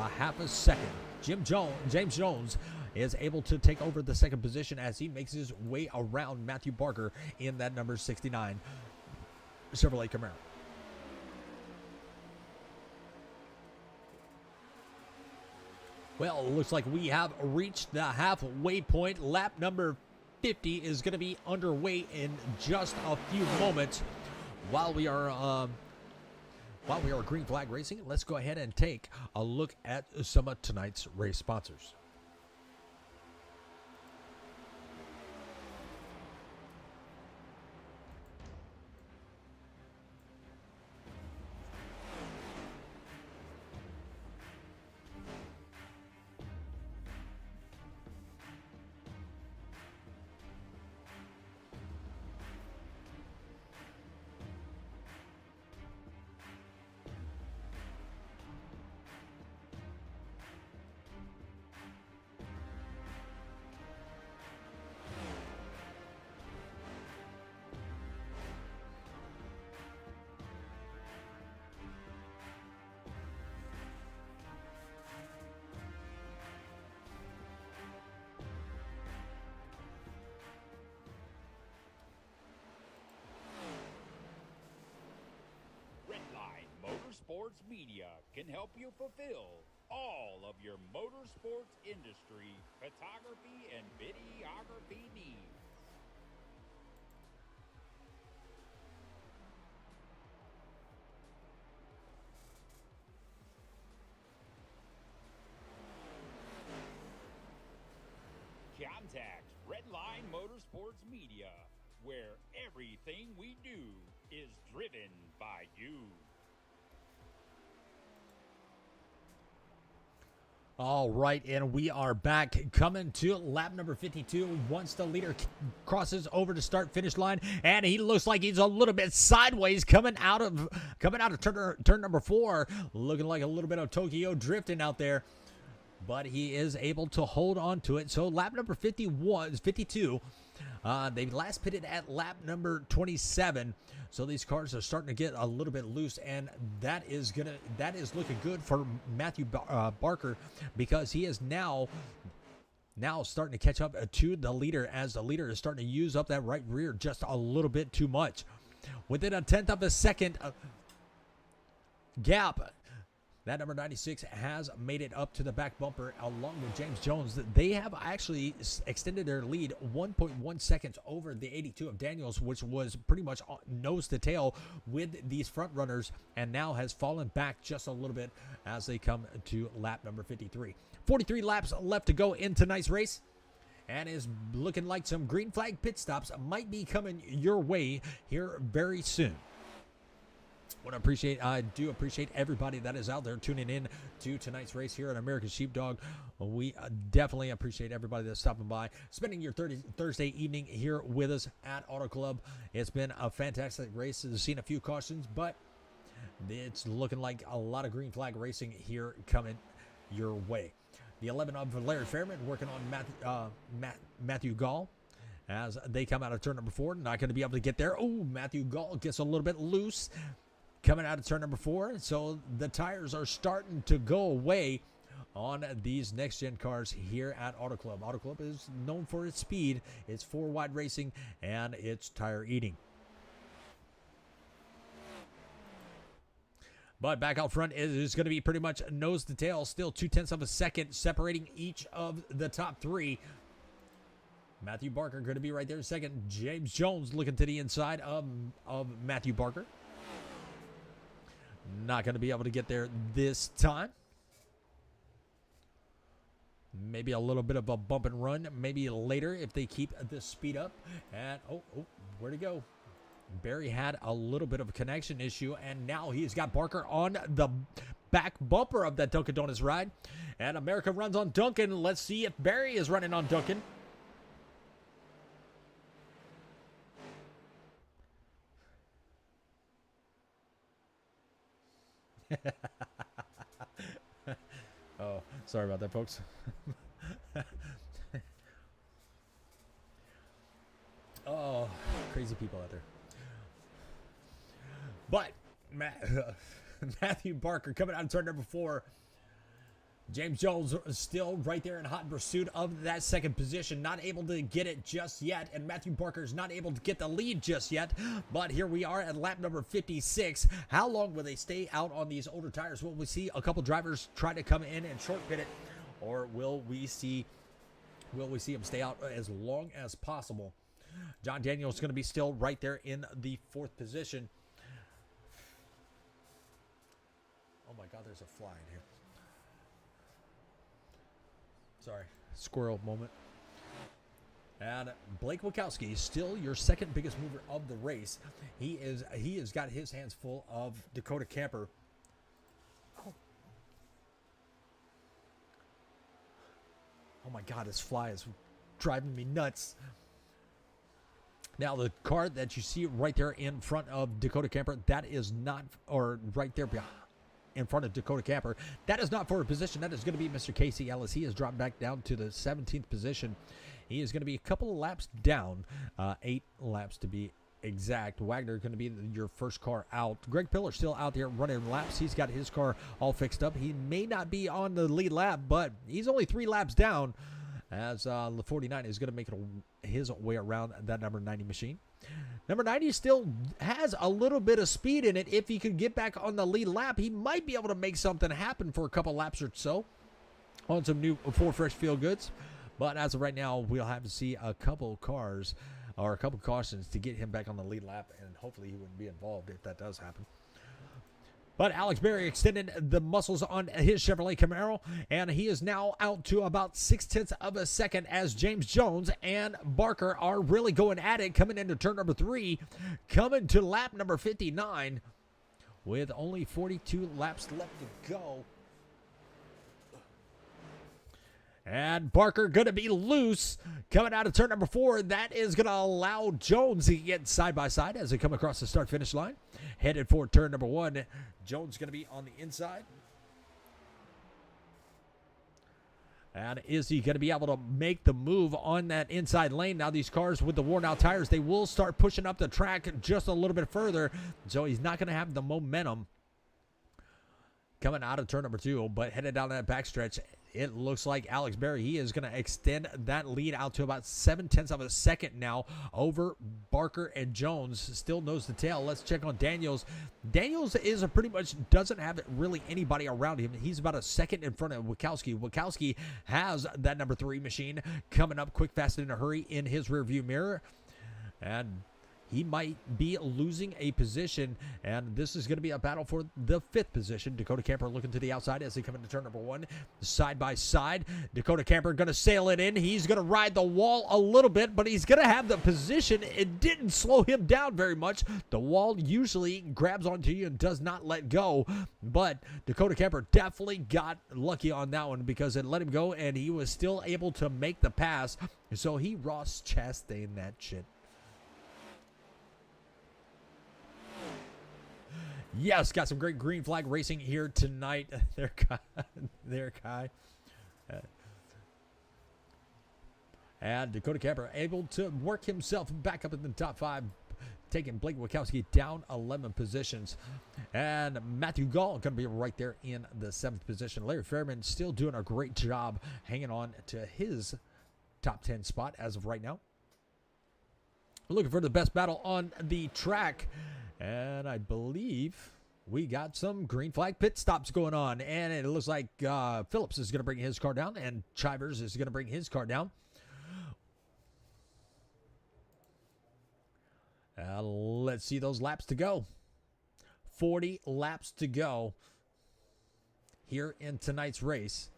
a half a second. James Jones is able to take over the second position as he makes his way around Matthew Barker in that number 69 Chevrolet Camaro. Well, it looks like we have reached the halfway point. Lap number 50 is going to be underway in just a few moments. While we are green flag racing, let's go ahead and take a look at some of tonight's race sponsors. Motorsports Media can help you fulfill all of your motorsports industry, photography, and videography needs. Contact Redline Motorsports Media, where everything we do is driven by you. All right, and we are back coming to lap number 52 once the leader crosses over to start finish line, and he looks like he's a little bit sideways coming out of turn number 4, looking like a little bit of Tokyo drifting out there, but he is able to hold on to it. So lap number 52, they last pitted at lap number 27. So these cars are starting to get a little bit loose, and that is looking good for Matthew Barker, because he is now starting to catch up to the leader, as the leader is starting to use up that right rear just a little bit too much. Within a tenth of a second gap, that number 96 has made it up to the back bumper along with James Jones. They have actually extended their lead 1.1 seconds over the 82 of Daniels, which was pretty much nose to tail with these front runners, and now has fallen back just a little bit as they come to lap number 53. 43 laps left to go in tonight's race, and is looking like some green flag pit stops might be coming your way here very soon. I do appreciate everybody that is out there tuning in to tonight's race here at American Sheepdog. We definitely appreciate everybody that's stopping by, spending your Thursday evening here with us at Auto Club. It's been a fantastic race. We've seen a few cautions, but it's looking like a lot of green flag racing here coming your way. The 11 of Larry Fairman working on Matthew Gall as they come out of turn number 4. Not going to be able to get there. Oh, Matthew Gall gets a little bit loose coming out of turn number 4. So the tires are starting to go away on these next-gen cars here at Auto Club. Auto Club is known for its speed, its four-wide racing, and its tire eating. But back out front is going to be pretty much nose to tail, still 0.2 of a second separating each of the top 3. Matthew Barker going to be right there in second. James Jones looking to the inside of Matthew Barker. Not going to be able to get there this time. Maybe a little bit of a bump and run. Maybe later if they keep this speed up. And, where'd he go? Barry had a little bit of a connection issue, and now he's got Barker on the back bumper of that Dunkin' Donuts ride. And America runs on Dunkin'. Let's see if Barry is running on Dunkin'. Oh, sorry about that, folks. Oh, crazy people out there. But Matthew Barker coming out of turn number 4. James Jones is still right there in hot pursuit of that second position. Not able to get it just yet. And Matthew Barker is not able to get the lead just yet. But here we are at lap number 56. How long will they stay out on these older tires? Will we see a couple drivers try to come in and short pit it? Or will we see them stay out as long as possible? John Daniels is going to be still right there in the 4th position. Oh my God, there's a fly in here. Sorry, squirrel moment. And Blake Wachowski is still your second biggest mover of the race. He has got his hands full of Dakota Camper. Oh my God, this fly is driving me nuts. Now, the car that you see right there in front of Dakota Camper, that is not, or right there behind, in front of Dakota Camper, that is not for a position. That is going to be Mr. Casey Ellis. He has dropped back down to the 17th position. He is going to be a couple of laps down, 8 laps to be exact. Wagner going to be your first car out. Greg Pillar still out there running laps. He's got his car all fixed up. He may not be on the lead lap, but he's only 3 laps down, as the 49 is going to make it his way around that number 90 machine. Number 90 still has a little bit of speed in it. If he could get back on the lead lap, he might be able to make something happen for a couple laps or so on some new 4 fresh feel goods. But as of right now, we'll have to see a couple cars or a couple cautions to get him back on the lead lap, and hopefully he wouldn't be involved if that does happen. But Alex Berry extended the muscles on his Chevrolet Camaro, and he is now out to about 0.6 of a second as James Jones and Barker are really going at it, coming into turn number 3, coming to lap number 59 with only 42 laps left to go. And Barker going to be loose coming out of turn number 4. That is going to allow Jones to get side by side as they come across the start-finish line. Headed for turn number 1. Jones going to be on the inside. And is he going to be able to make the move on that inside lane? Now these cars with the worn out tires, they will start pushing up the track just a little bit further. So he's not going to have the momentum coming out of turn number 2, but headed down that backstretch. It looks like Alex Berry, he is going to extend that lead out to about 0.7 of a second now over Barker and Jones. Still nose to tail. Let's check on Daniels. Daniels is pretty much doesn't have really anybody around him. He's about a second in front of Wachowski. Wachowski has that number 3 machine coming up quick, fast, and in a hurry in his rearview mirror. And he might be losing a position, and this is going to be a battle for the 5th position. Dakota Camper looking to the outside as they come into turn number 1. Side by side, Dakota Camper going to sail it in. He's going to ride the wall a little bit, but he's going to have the position. It didn't slow him down very much. The wall usually grabs onto you and does not let go, but Dakota Camper definitely got lucky on that one because it let him go, and he was still able to make the pass. So he Ross Chastain that shit. Yes, got some great green flag racing here tonight. There, Kai. And Dakota Camper able to work himself back up in the top 5, taking Blake Wachowski down 11 positions. And Matthew Gall going to be right there in the 7th position. Larry Fairman still doing a great job hanging on to his top 10 spot as of right now. Looking for the best battle on the track. And I believe we got some green flag pit stops going on. And it looks like Phillips is going to bring his car down. And Chivers is going to bring his car down. Let's see those laps to go. 40 laps to go here in tonight's race.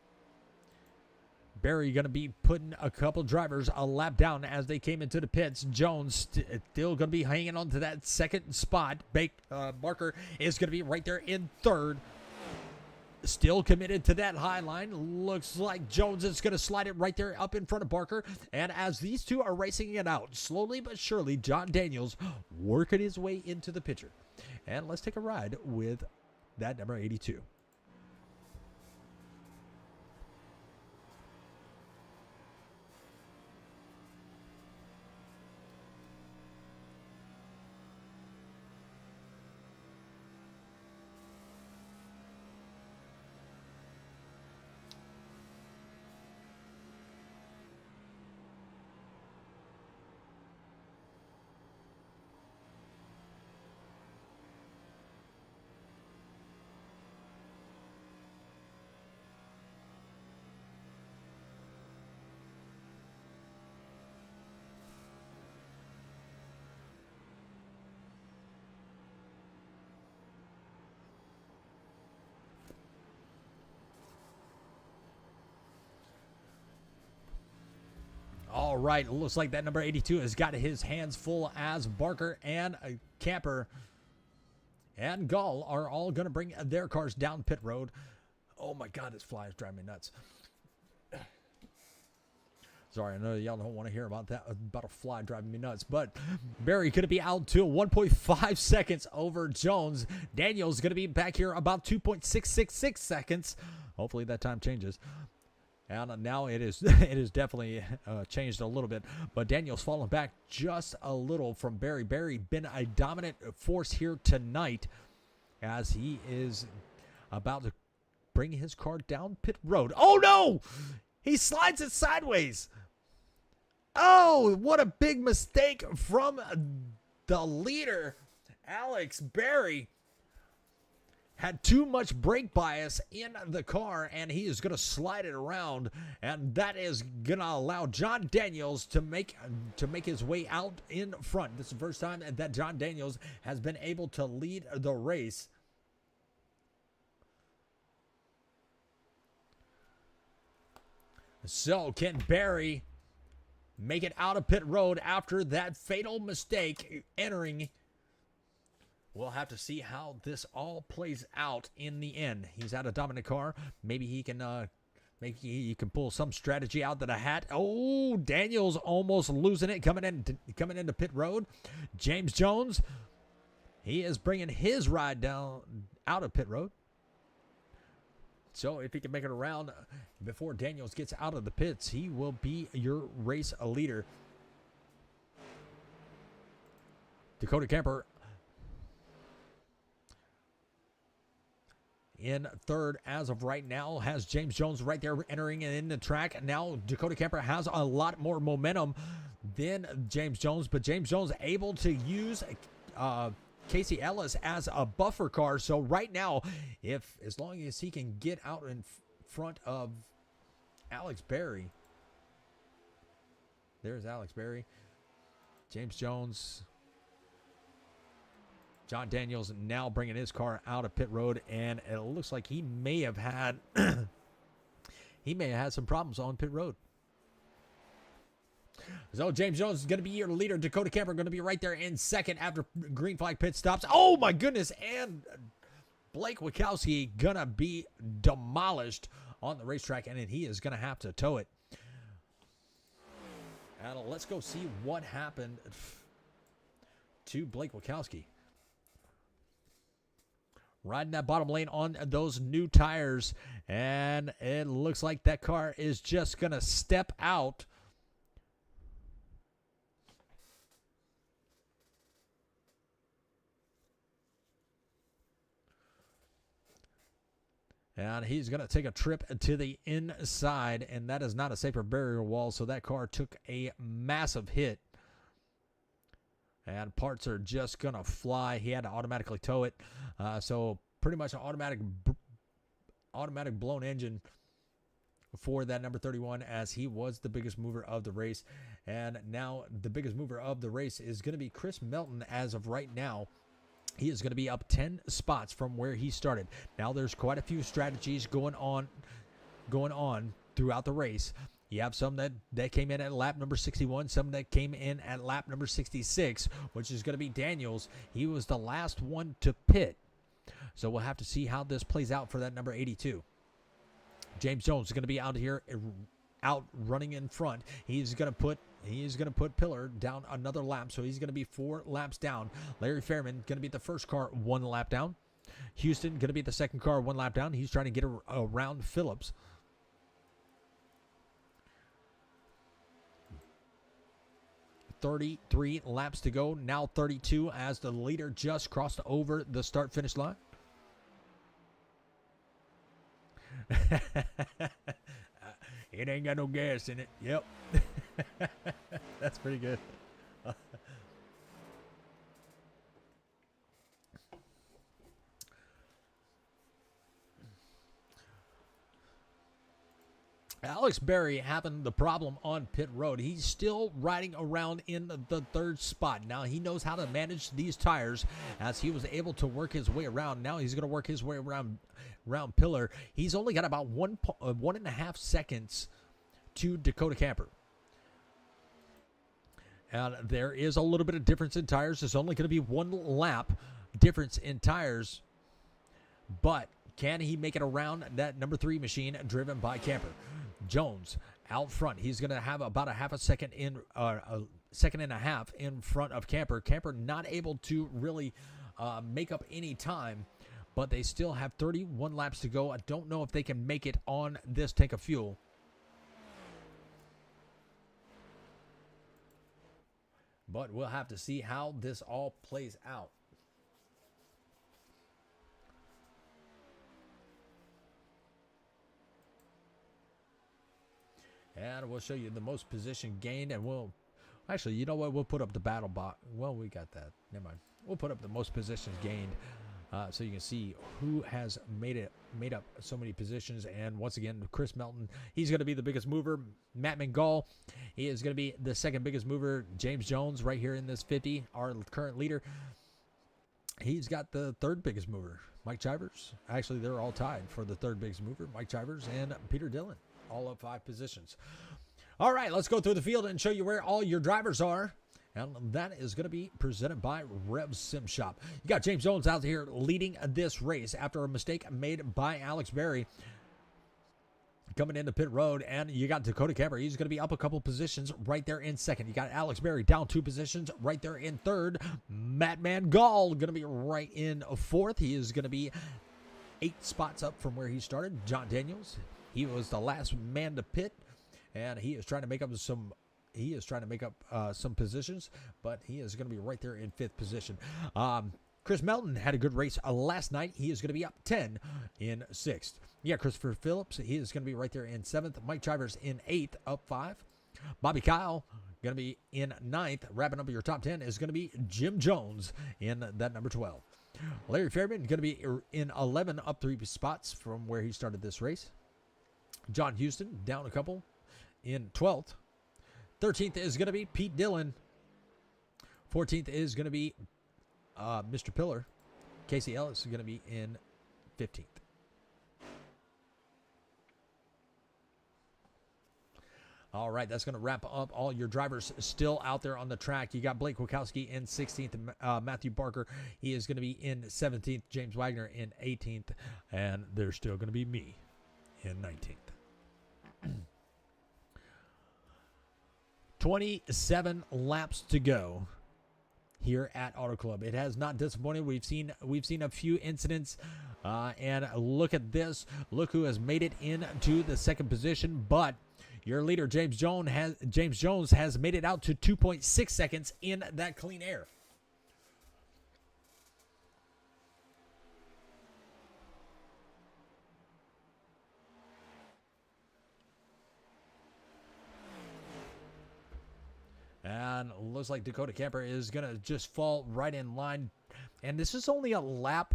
Barry going to be putting a couple drivers a lap down as they came into the pits. Jones still going to be hanging on to that second spot. Barker is going to be right there in 3rd. Still committed to that high line. Looks like Jones is going to slide it right there up in front of Barker. And as these two are racing it out, slowly but surely, John Daniels working his way into the picture. And let's take a ride with that number 82. All right, looks like that number 82 has got his hands full as Barker and Camper and Gall are all going to bring their cars down pit road. Oh my God, this fly is driving me nuts. Sorry, I know y'all don't want to hear about that, about a fly driving me nuts, but Barry going to be out to 1.5 seconds over Jones. Daniel's going to be back here about 2.666 seconds. Hopefully that time changes. And now it is definitely changed a little bit. But Daniel's fallen back just a little from Barry. Barry been a dominant force here tonight as he is about to bring his car down pit road. Oh, no! He slides it sideways. Oh, what a big mistake from the leader, Alex Barry. Had too much brake bias in the car, and he is going to slide it around, and that is going to allow John Daniels to make his way out in front. This is the first time that John Daniels has been able to lead the race. So can Barry make it out of pit road after that fatal mistake entering? We'll have to see how this all plays out in the end. He's at a dominant car. Maybe he can pull some strategy out of the hat. Oh, Daniels almost losing it coming into pit road. James Jones, he is bringing his ride down out of pit road. So if he can make it around before Daniels gets out of the pits, he will be your race leader. Dakota Camper in third as of right now, has James Jones right there entering in the track. Now Dakota Camper has a lot more momentum than James Jones, but James Jones able to use Casey Ellis as a buffer car. So right now, as long as he can get out in front of Alex Barry, there's Alex Barry, James Jones, John Daniels now bringing his car out of pit road, and it looks like he may have had some problems on pit road. So James Jones is going to be your leader. Dakota Camper going to be right there in second after green flag pit stops. Oh my goodness, and Blake Wachowski going to be demolished on the racetrack, and then he is going to have to tow it. And let's go see what happened to Blake Wachowski. Riding that bottom lane on those new tires, and it looks like that car is just going to step out. And he's going to take a trip to the inside, and that is not a safer barrier wall, so that car took a massive hit. And parts are just going to fly. He had to automatically tow it. So pretty much an automatic blown engine for that number 31, as he was the biggest mover of the race. And now the biggest mover of the race is going to be Chris Melton as of right now. He is going to be up 10 spots from where he started. Now there's quite a few strategies going on throughout the race. You have some that came in at lap number 61, some that came in at lap number 66, which is going to be Daniels. He was the last one to pit. So we'll have to see how this plays out for that number 82. James Jones is going to be out here, out running in front. He's going to put Pillar down another lap, so he's going to be 4 laps down. Larry Fairman going to be the first car 1 lap down. Houston going to be the second car, one lap down. He's trying to get around Phillips. .33 laps to go. Now 32 as the leader just crossed over the start-finish line. It ain't got no gas in it. Yep. That's pretty good. Alex Berry having the problem on pit road. He's still riding around in the third spot. Now he knows how to manage these tires as he was able to work his way around. Now he's going to work his way around Pillar. He's only got about 1.5 seconds to Dakota Camper. And there is a little bit of difference in tires. There's only going to be one lap difference in tires. But can he make it around that number 3 machine driven by Camper? Jones out front. He's going to have about a second and a half in front of Camper. Camper not able to really make up any time, but they still have 31 laps to go. I don't know if they can make it on this tank of fuel. But we'll have to see how this all plays out. And we'll show you the most position gained, and we'll actually, you know what? We'll put up the battle box. Well, we got that. Never mind. We'll put up the most positions gained, so you can see who has made up so many positions. And once again, Chris Melton, he's going to be the biggest mover. Matt Mingall, he is going to be the second biggest mover. James Jones, right here in this 50, our current leader, he's got the third biggest mover. Mike Chivers, actually, they're all tied for the third biggest mover. Mike Chivers and Peter Dillon. All up 5 positions. All right, let's go through the field and show you where all your drivers are. And that is going to be presented by Rev Sim Shop. You got James Jones out here leading this race after a mistake made by Alex Berry coming into pit road. And you got Dakota Camper. He's going to be up a couple positions right there in second. You got Alex Berry down 2 positions right there in third. Matt Mangall going to be right in fourth. He is going to be 8 spots up from where he started. John Daniels, he was the last man to pit, and he is trying to make up some positions, but he is going to be right there in 5th position. Chris Melton had a good race last night. He is going to be up 10 in 6th. Yeah, Christopher Phillips, he is going to be right there in 7th. Mike Chivers in 8th, up 5. Bobby Kyle going to be in 9th. Wrapping up your top 10 is going to be Jim Jones in that number 12. Larry Fairman going to be in 11, up 3 spots from where he started this race. John Houston down a couple in 12th. 13th is going to be Pete Dillon. 14th is going to be Mr. Pillar. Casey Ellis is going to be in 15th. All right, that's going to wrap up all your drivers still out there on the track. You got Blake Wachowski in 16th. Matthew Barker, he is going to be in 17th. James Wagner in 18th. And there's still going to be me in 19th. 27 laps to go here at Auto Club. It has not disappointed. We've seen a few incidents, and look at this. Look who has made it into the second position. But your leader James Jones has made it out to 2.6 seconds in that clean air. And looks like Dakota Camper is going to just fall right in line. And this is only a lap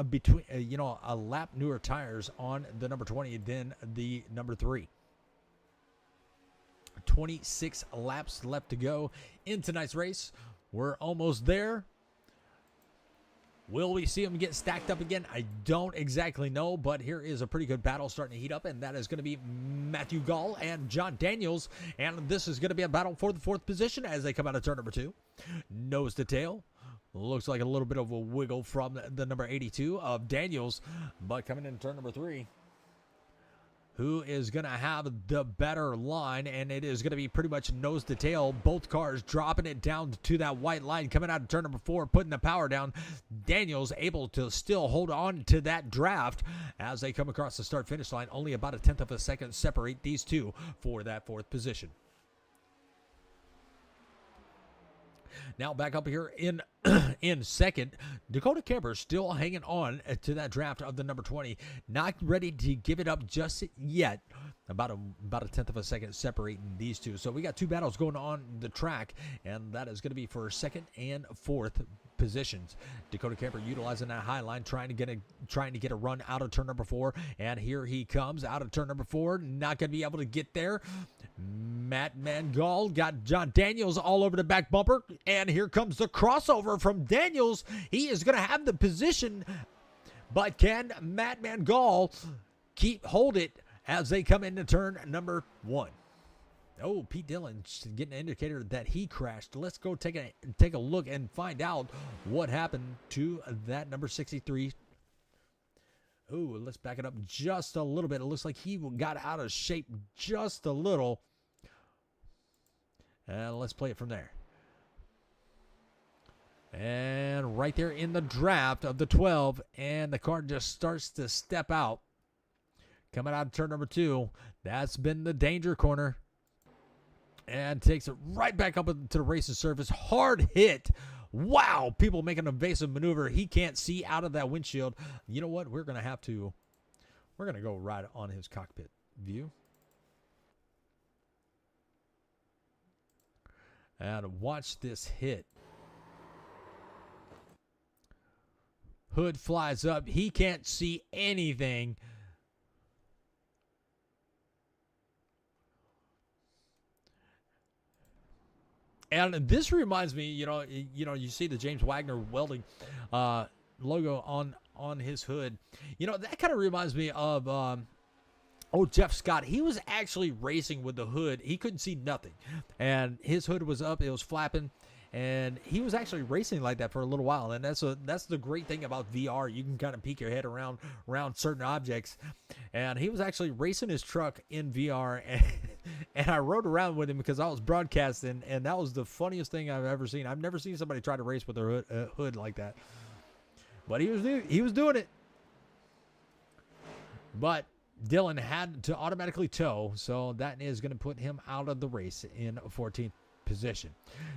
between, a lap newer tires on the number 20 than the number 3. 26 laps left to go in tonight's race. We're almost there. Will we see them get stacked up again? I don't exactly know, but here is a pretty good battle starting to heat up, and that is going to be Matthew Gall and John Daniels, and this is going to be a battle for the 4th position as they come out of turn number 2. Nose to tail. Looks like a little bit of a wiggle from the number 82 of Daniels, but coming in turn number 3, who is going to have the better line, and it is going to be pretty much nose to tail. Both cars dropping it down to that white line, coming out of turn number 4, putting the power down. Daniels able to still hold on to that draft as they come across the start-finish line. Only about a tenth of a second separate these two for that 4th position. Now back up here in in second, Dakota Camper still hanging on to that draft of the number 20. Not ready to give it up just yet. About a tenth of a second separating these two. So we got 2 battles going on the track, and that is going to be for 2nd and 4th positions. Dakota Camper utilizing that high line, trying to get a run out of turn number 4, and here he comes out of turn number 4. Not going to be able to get there. Matt Mangal got John Daniels all over the back bumper, and here comes the crossover from Daniels. He is going to have the position, but can Matt Mangal hold it as they come into turn number 1? Oh, Pete Dillon getting an indicator that he crashed. Let's go take a look and find out what happened to that number 63. Oh, let's back it up just a little bit. It looks like he got out of shape just a little. And let's play it from there. And right there in the draft of the 12, and the car just starts to step out. Coming out of turn number 2, that's been the danger corner. And takes it right back up to the racing surface. Hard hit. Wow, people making an evasive maneuver. He can't see out of that windshield. You know what? We're going to go right on his cockpit view. And watch this hit. Hood flies up. He can't see anything. And this reminds me, you see the James Wagner welding logo on his hood. That kind of reminds me of Jeff Scott. He was actually racing with the hood. He couldn't see nothing, and his hood was up. It was flapping, and he was actually racing like that for a little while. And that's the great thing about VR. You can kind of peek your head around certain objects, and he was actually racing his truck in VR. And I rode around with him because I was broadcasting, and that was the funniest thing I've ever seen. I've never seen somebody try to race with their hood like that. But he was doing it. But Dillon had to automatically tow, so that is going to put him out of the race in 14th position.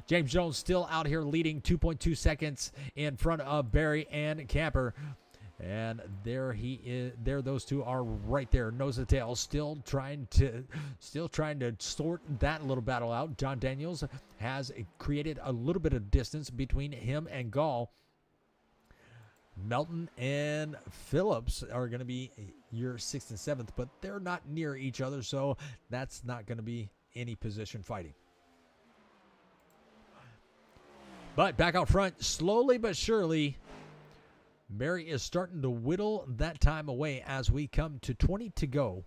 James Jones still out here leading 2.2 seconds in front of Barry and Camper. And there he is. There, those two are right there, nose to tail, still trying to sort that little battle out. John Daniels has created a little bit of distance between him and Gall. Melton and Phillips are going to be your 6th and 7th, but they're not near each other, so that's not going to be any position fighting. But back out front, slowly but surely, Barry is starting to whittle that time away as we come to 20 to go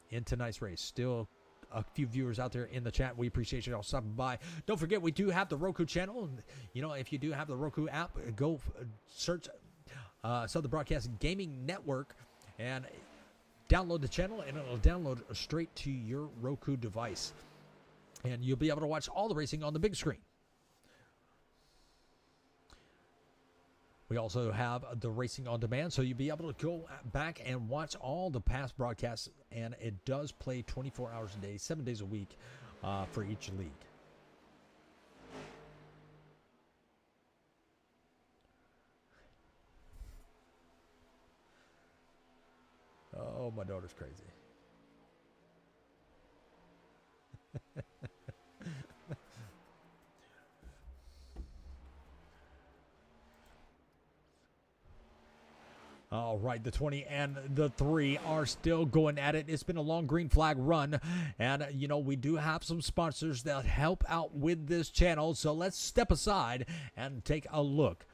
in tonight's race. Still a few viewers out there in the chat. We appreciate you all stopping by. Don't forget, we do have the Roku channel. If you do have the Roku app, go search Southern Broadcast Gaming Network and download the channel, and it'll download straight to your Roku device. And you'll be able to watch all the racing on the big screen. We also have the Racing on Demand, so you'll be able to go back and watch all the past broadcasts, and it does play 24 hours a day, 7 days a week for each league. Oh, my daughter's crazy. All right, the 20 and the 3 are still going at it. It's been a long green flag run, and we do have some sponsors that help out with this channel, so let's step aside and take a look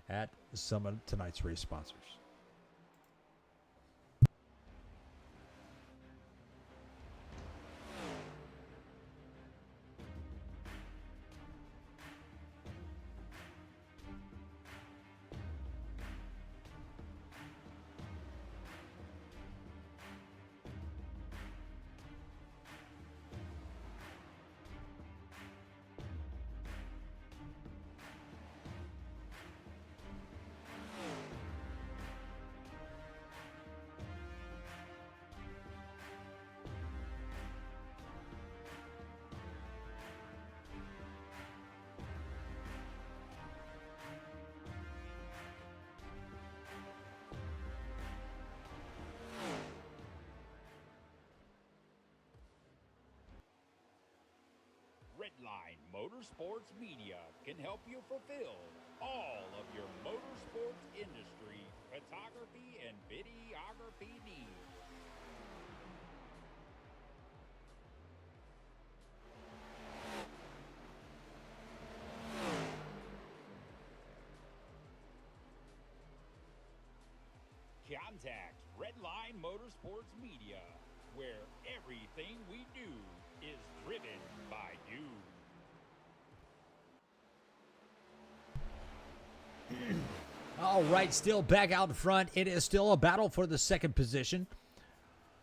at some of tonight's race sponsors. Redline Motorsports Media can help you fulfill all of your motorsports industry photography and videography needs. Contact Redline Motorsports Media, where everything we do is driven by you. All right, still back out front. It is still a battle for the second position.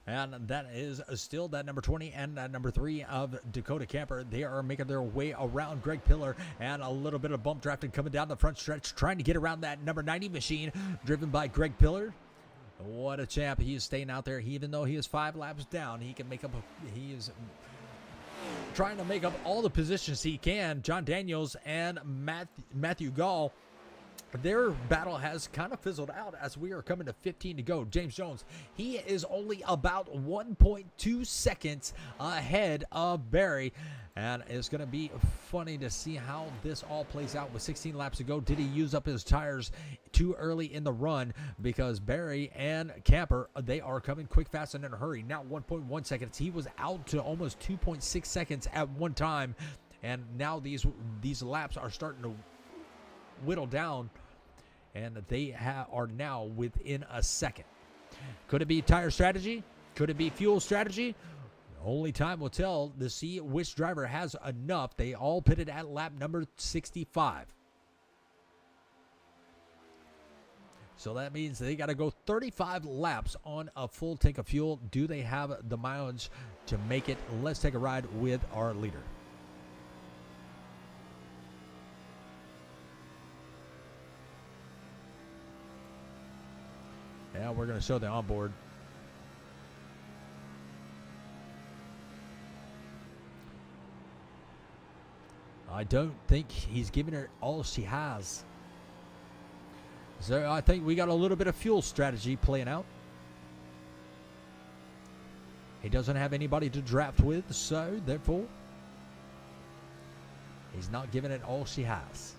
And that is still that number 20 and that number 3 of Dakota Camper. They are making their way around Greg Pillar, and a little bit of bump drafting coming down the front stretch, trying to get around that number 90 machine driven by Greg Pillar. What a champ. He is staying out there. Even though he is 5 laps down, he can make up. He is trying to make up all the positions he can. John Daniels and Matthew Gall, their battle has kind of fizzled out as we are coming to 15 to go. James Jones, he is only about 1.2 seconds ahead of Barry. And it's going to be funny to see how this all plays out with 16 laps to go. Did he use up his tires too early in the run? Because Barry and Camper, they are coming quick, fast, and in a hurry. Now 1.1 seconds. He was out to almost 2.6 seconds at one time. And now these laps are starting to whittle down, and they are now within a second. Could it be tire strategy? Could it be fuel strategy? Only time will tell to see which driver has enough. They all pitted at lap number 65. So that means they got to go 35 laps on a full tank of fuel. Do they have the mileage to make it? Let's take a ride with our leader. Yeah, we're going to show the onboard. I don't think he's giving her all she has. So I think we got a little bit of fuel strategy playing out. He doesn't have anybody to draft with, so therefore he's not giving it all she has.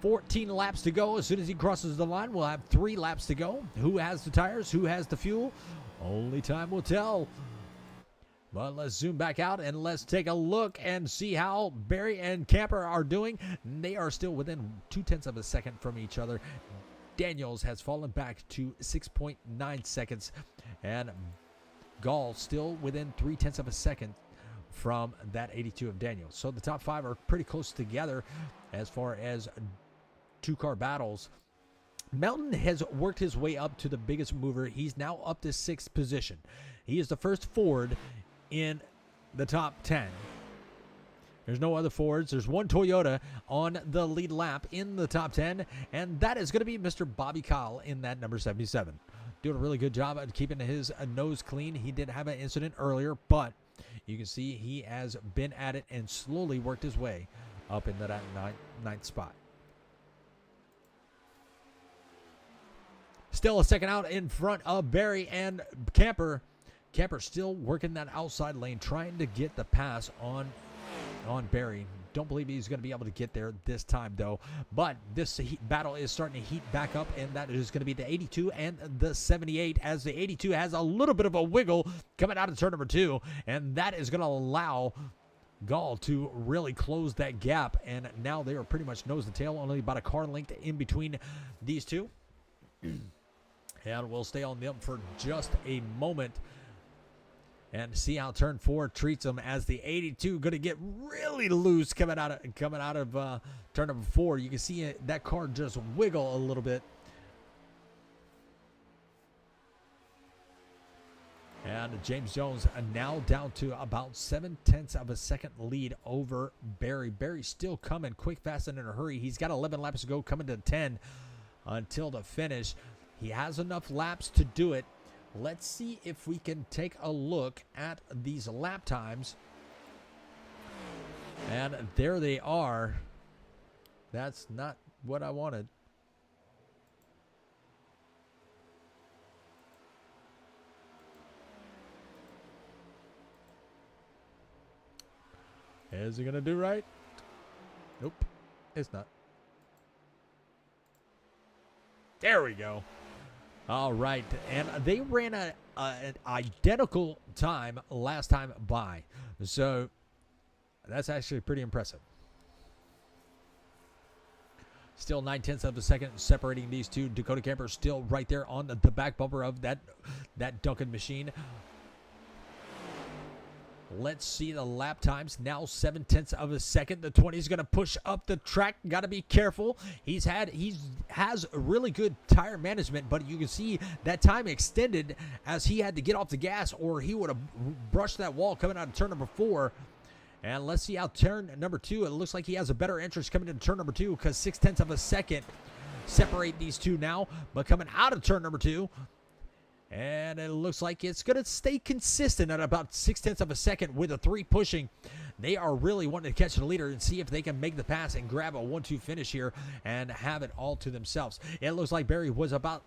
14 laps to go. As soon as he crosses the line, we'll have 3 laps to go. Who has the tires? Who has the fuel? Only time will tell. But let's zoom back out and let's take a look and see how Barry and Camper are doing. They are still within 0.2 of a second from each other. Daniels has fallen back to 6.9 seconds. And Gall still within 0.3 of a second from that 82 of Daniels. So the top 5 are pretty close together as far as 2-car battles. Melton has worked his way up to the biggest mover. He's now up to 6th position. He is the first Ford in the top 10. There's no other Fords. There's one Toyota on the lead lap in the top 10, and that is going to be Mr. Bobby Kyle in that number 77. Doing a really good job at keeping his nose clean. He did have an incident earlier, but you can see he has been at it and slowly worked his way up into that ninth spot. Still a second out in front of Barry and Camper. Camper still working that outside lane, trying to get the pass on Barry. Don't believe he's going to be able to get there this time, though. But this battle is starting to heat back up, and that is going to be the 82 and the 78, as the 82 has a little bit of a wiggle coming out of turn number 2, and that is going to allow Gall to really close that gap, and now they are pretty much nose to tail, only about a car length in between these two. And we'll stay on them for just a moment and see how turn 4 treats them, as the 82 going to get really loose coming out of turn number 4. You can see that car just wiggle a little bit. And James Jones now down to about 0.7 of a second lead over Barry. Barry's still coming quick, fast, and in a hurry. He's got 11 laps to go, coming to 10 until the finish. He has enough laps to do it. Let's see if we can take a look at these lap times. And there they are. That's not what I wanted. Is he going to do right? Nope. It's not. There we go. All right. And they ran an identical time last time by. So that's actually pretty impressive. Still 9/10 of a second separating these two. Dakota Camper still right there on the back bumper of that Duncan machine. Let's see the lap times. Now 7/10 of a second. The 20 is going to push up the track. Got to be careful. He has really good tire management, but you can see that time extended as he had to get off the gas, or he would have brushed that wall coming out of turn number 4. And let's see how turn number 2. It looks like he has a better entrance coming into turn number 2 because 6/10 of a second separate these two now. But coming out of turn number 2, and it looks like it's going to stay consistent at about 6/10 of a second with the 3 pushing. They are really wanting to catch the leader and see if they can make the pass and grab a 1-2 finish here and have it all to themselves. It looks like Barry was about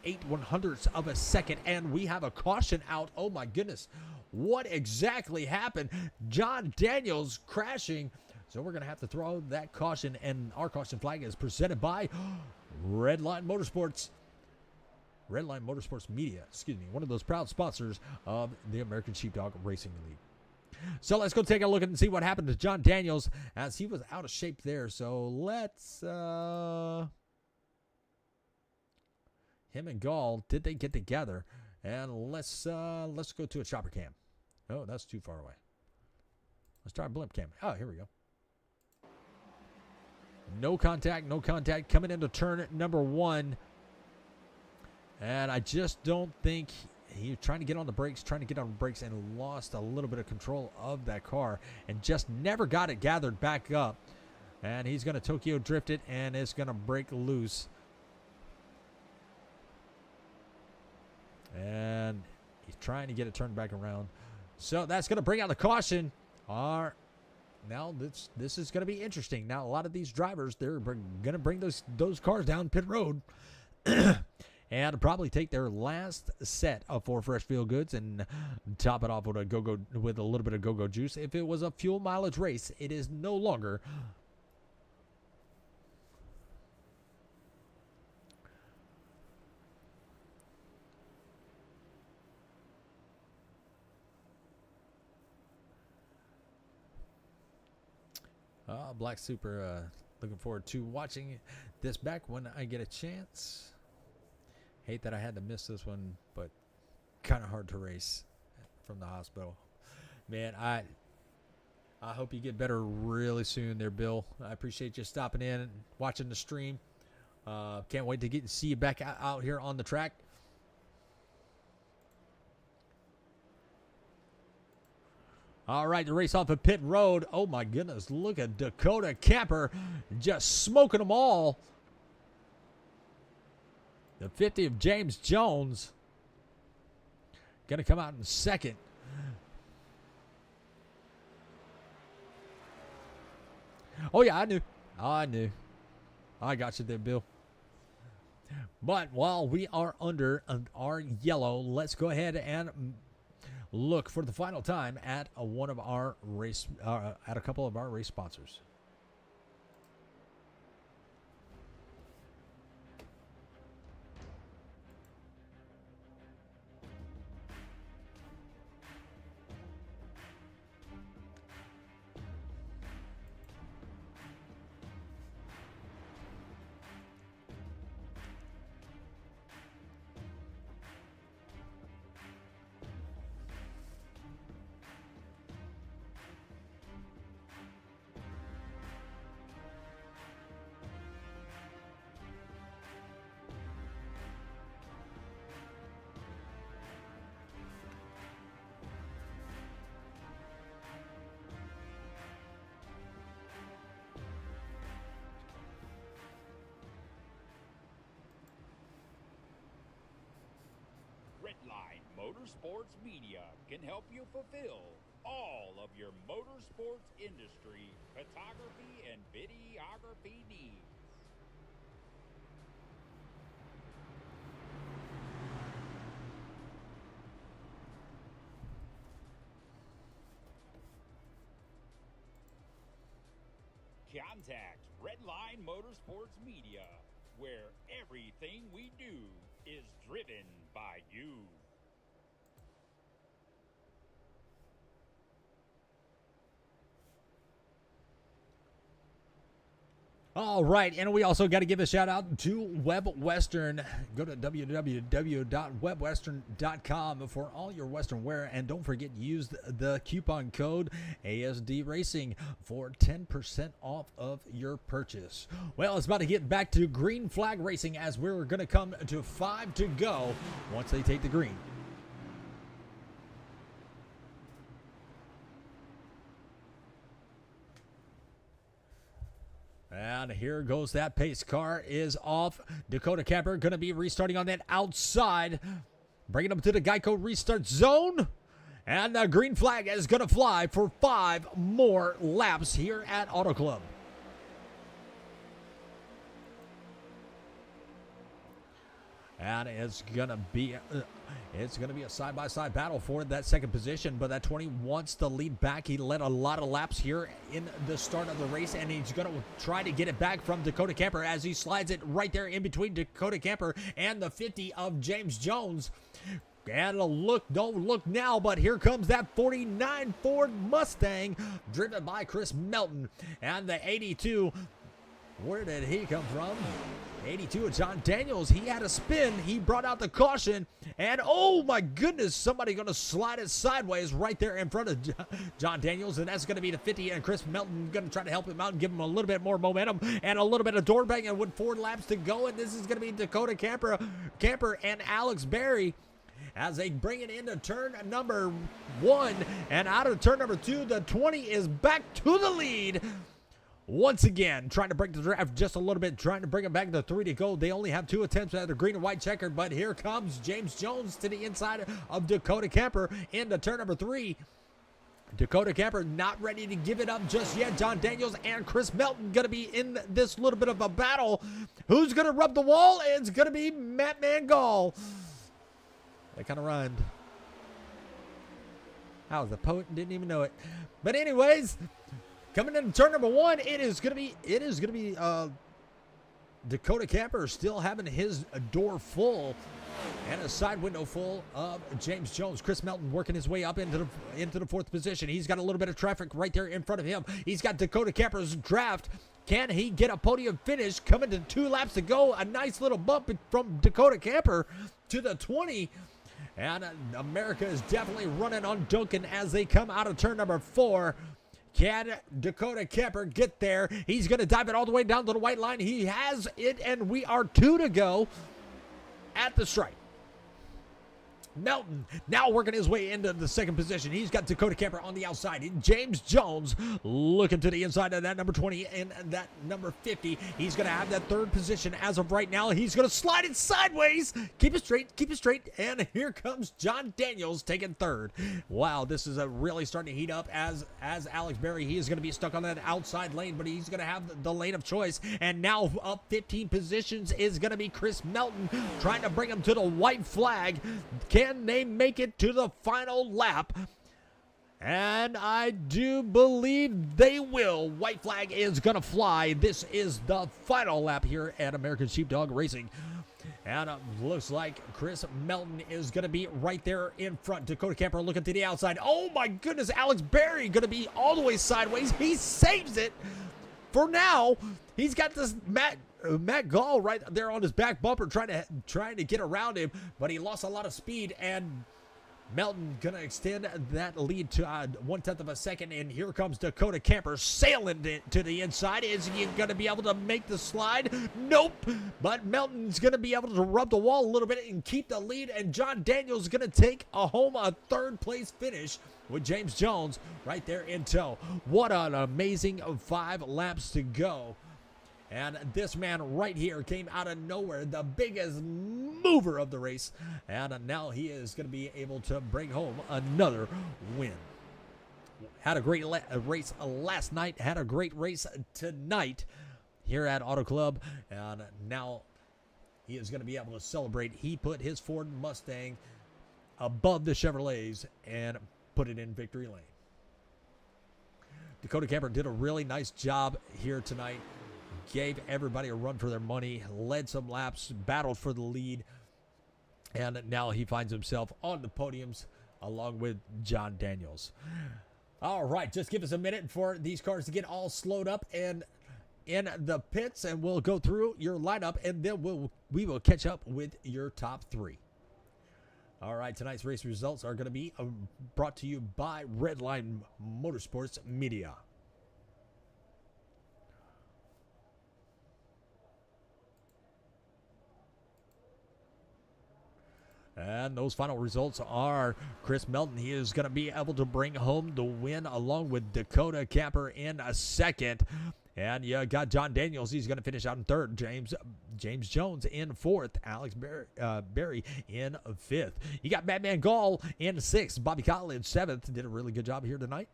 8/100ths of a second, and we have a caution out. Oh my goodness. What exactly happened? John Daniels crashing. So we're going to have to throw that caution, and our caution flag is presented by Redline Motorsports. Redline Motorsports Media, one of those proud sponsors of the American Sheepdog Racing League. So let's go take a look and see what happened to John Daniels as he was out of shape there. So let's him and Gall, did they get together? And let's go to a chopper cam. Oh, that's too far away. Let's try a blimp cam. Oh, here we go. No contact coming into turn number 1. And I just don't think he was trying to get on the brakes, and lost a little bit of control of that car and just never got it gathered back up. And he's going to Tokyo drift it, and it's going to break loose. And he's trying to get it turned back around. So that's going to bring out the caution. Now this is going to be interesting. Now a lot of these drivers, they're going to bring those cars down pit road and probably take their last set of 4 fresh feel goods and top it off with with a little bit of go-go juice. If it was a fuel mileage race, it is no longer. Black Super, looking forward to watching this back when I get a chance. Hate that I had to miss this one, but kind of hard to race from the hospital. Man, I hope you get better really soon there, Bill. I appreciate you stopping in and watching the stream. Can't wait to see you back out here on the track. All right, the race off of pit road. Oh, my goodness. Look at Dakota Camper just smoking them all. The 50 of James Jones going to come out in second. Oh, yeah, I knew. I got you there, Bill. But while we are under our yellow, let's go ahead and look for the final time at one of our at a couple of our race sponsors. Redline Motorsports Media can help you fulfill all of your motorsports industry, photography, and videography needs. Contact Redline Motorsports Media, where everything we do is driven by you. All right, and we also got to give a shout out to Web Western. Go to www.webwestern.com for all your Western wear, and don't forget, use the coupon code ASD Racing for 10% off of your purchase. Well, it's about to get back to green flag racing as we're going to come to 5 to go once they take the green. And here goes that pace car is off. Dakota Camper going to be restarting on that outside. Bringing them to the Geico restart zone. And the green flag is going to fly for 5 more laps here at Auto Club. And it's going to be a side-by-side battle for that second position, but that 20 wants to lead back. He led a lot of laps here in the start of the race, and he's going to try to get it back from Dakota Camper as he slides it right there in between Dakota Camper and the 50 of James Jones. And don't look now, but here comes that 49 Ford Mustang driven by Chris Melton. And the 82, where did he come from? 82 of John Daniels. He had a spin. He brought out the caution. And oh my goodness, somebody going to slide it sideways right there in front of John Daniels. And that's going to be the 50. And Chris Melton going to try to help him out and give him a little bit more momentum and a little bit of door banging with 4 laps to go. And this is going to be Dakota Camper and Alex Berry as they bring it into turn number 1. And out of turn number 2, the 20 is back to the lead. Once again, trying to break the draft just a little bit, trying to bring them back to 3 to go. They only have 2 attempts at the green and white checkered, but here comes James Jones to the inside of Dakota Camper into turn number 3. Dakota Camper not ready to give it up just yet. John Daniels and Chris Melton going to be in this little bit of a battle. Who's going to rub the wall? It's going to be Matt Mangal. That kind of rhymed. I was a poet and didn't even know it. But anyways, coming into turn number 1, it is gonna be Dakota Camper still having his door full and a side window full of James Jones. Chris Melton working his way up into the 4th position. He's got a little bit of traffic right there in front of him. He's got Dakota Camper's draft. Can he get a podium finish? Coming to 2 laps to go. A nice little bump from Dakota Camper to the 20. And America is definitely running on Duncan as they come out of turn number 4. Can Dakota Camper get there? He's going to dive it all the way down to the white line. He has it, and we are 2 to go at the stripe. Melton now working his way into the 2nd position. He's got Dakota Camper on the outside. James Jones looking to the inside of that number 20 and that number 50. He's going to have that 3rd position as of right now. He's going to slide it sideways. Keep it straight. And here comes John Daniels taking 3rd. Wow, this is really starting to heat up as Alex Berry. He is going to be stuck on that outside lane, but he's going to have the lane of choice. And now up 15 positions is going to be Chris Melton trying to bring him to the white flag. Can they make it to the final lap? And I do believe they will. White flag is going to fly. This is the final lap here at American Sheepdog Racing. And it looks like Chris Melton is going to be right there in front. Dakota Camper looking to the outside. Oh my goodness, Alex Berry going to be all the way sideways. He saves it for now. He's got this Matt Gall right there on his back bumper trying to get around him, but he lost a lot of speed, and Melton gonna extend that lead to 1/10 of a second. And here comes Dakota Camper sailing to the inside. Is he gonna be able to make the slide? Nope. But Melton's gonna be able to rub the wall a little bit and keep the lead, and John Daniels gonna take a 3rd place finish with James Jones right there in tow. What an amazing 5 laps to go. And this man right here came out of nowhere, the biggest mover of the race. And now he is going to be able to bring home another win. Had a great race last night, had a great race tonight here at Auto Club. And now he is going to be able to celebrate. He put his Ford Mustang above the Chevrolets and put it in victory lane. Dakota Camper did a really nice job here tonight. Gave everybody a run for their money, led some laps, battled for the lead, and now he finds himself on the podiums along with John Daniels. All right, just give us a minute for these cars to get all slowed up and in the pits, and we'll go through your lineup, and then we will catch up with your top three. All right, tonight's race results are going to be brought to you by Redline Motorsports Media. And those final results are Chris Melton. He is going to be able to bring home the win along with Dakota Camper in a second. And you got John Daniels. He's going to finish out in third. James Jones in fourth. Alex Berry in fifth. You got Batman Gall in sixth. Bobby Cottle in seventh. Did a really good job here tonight.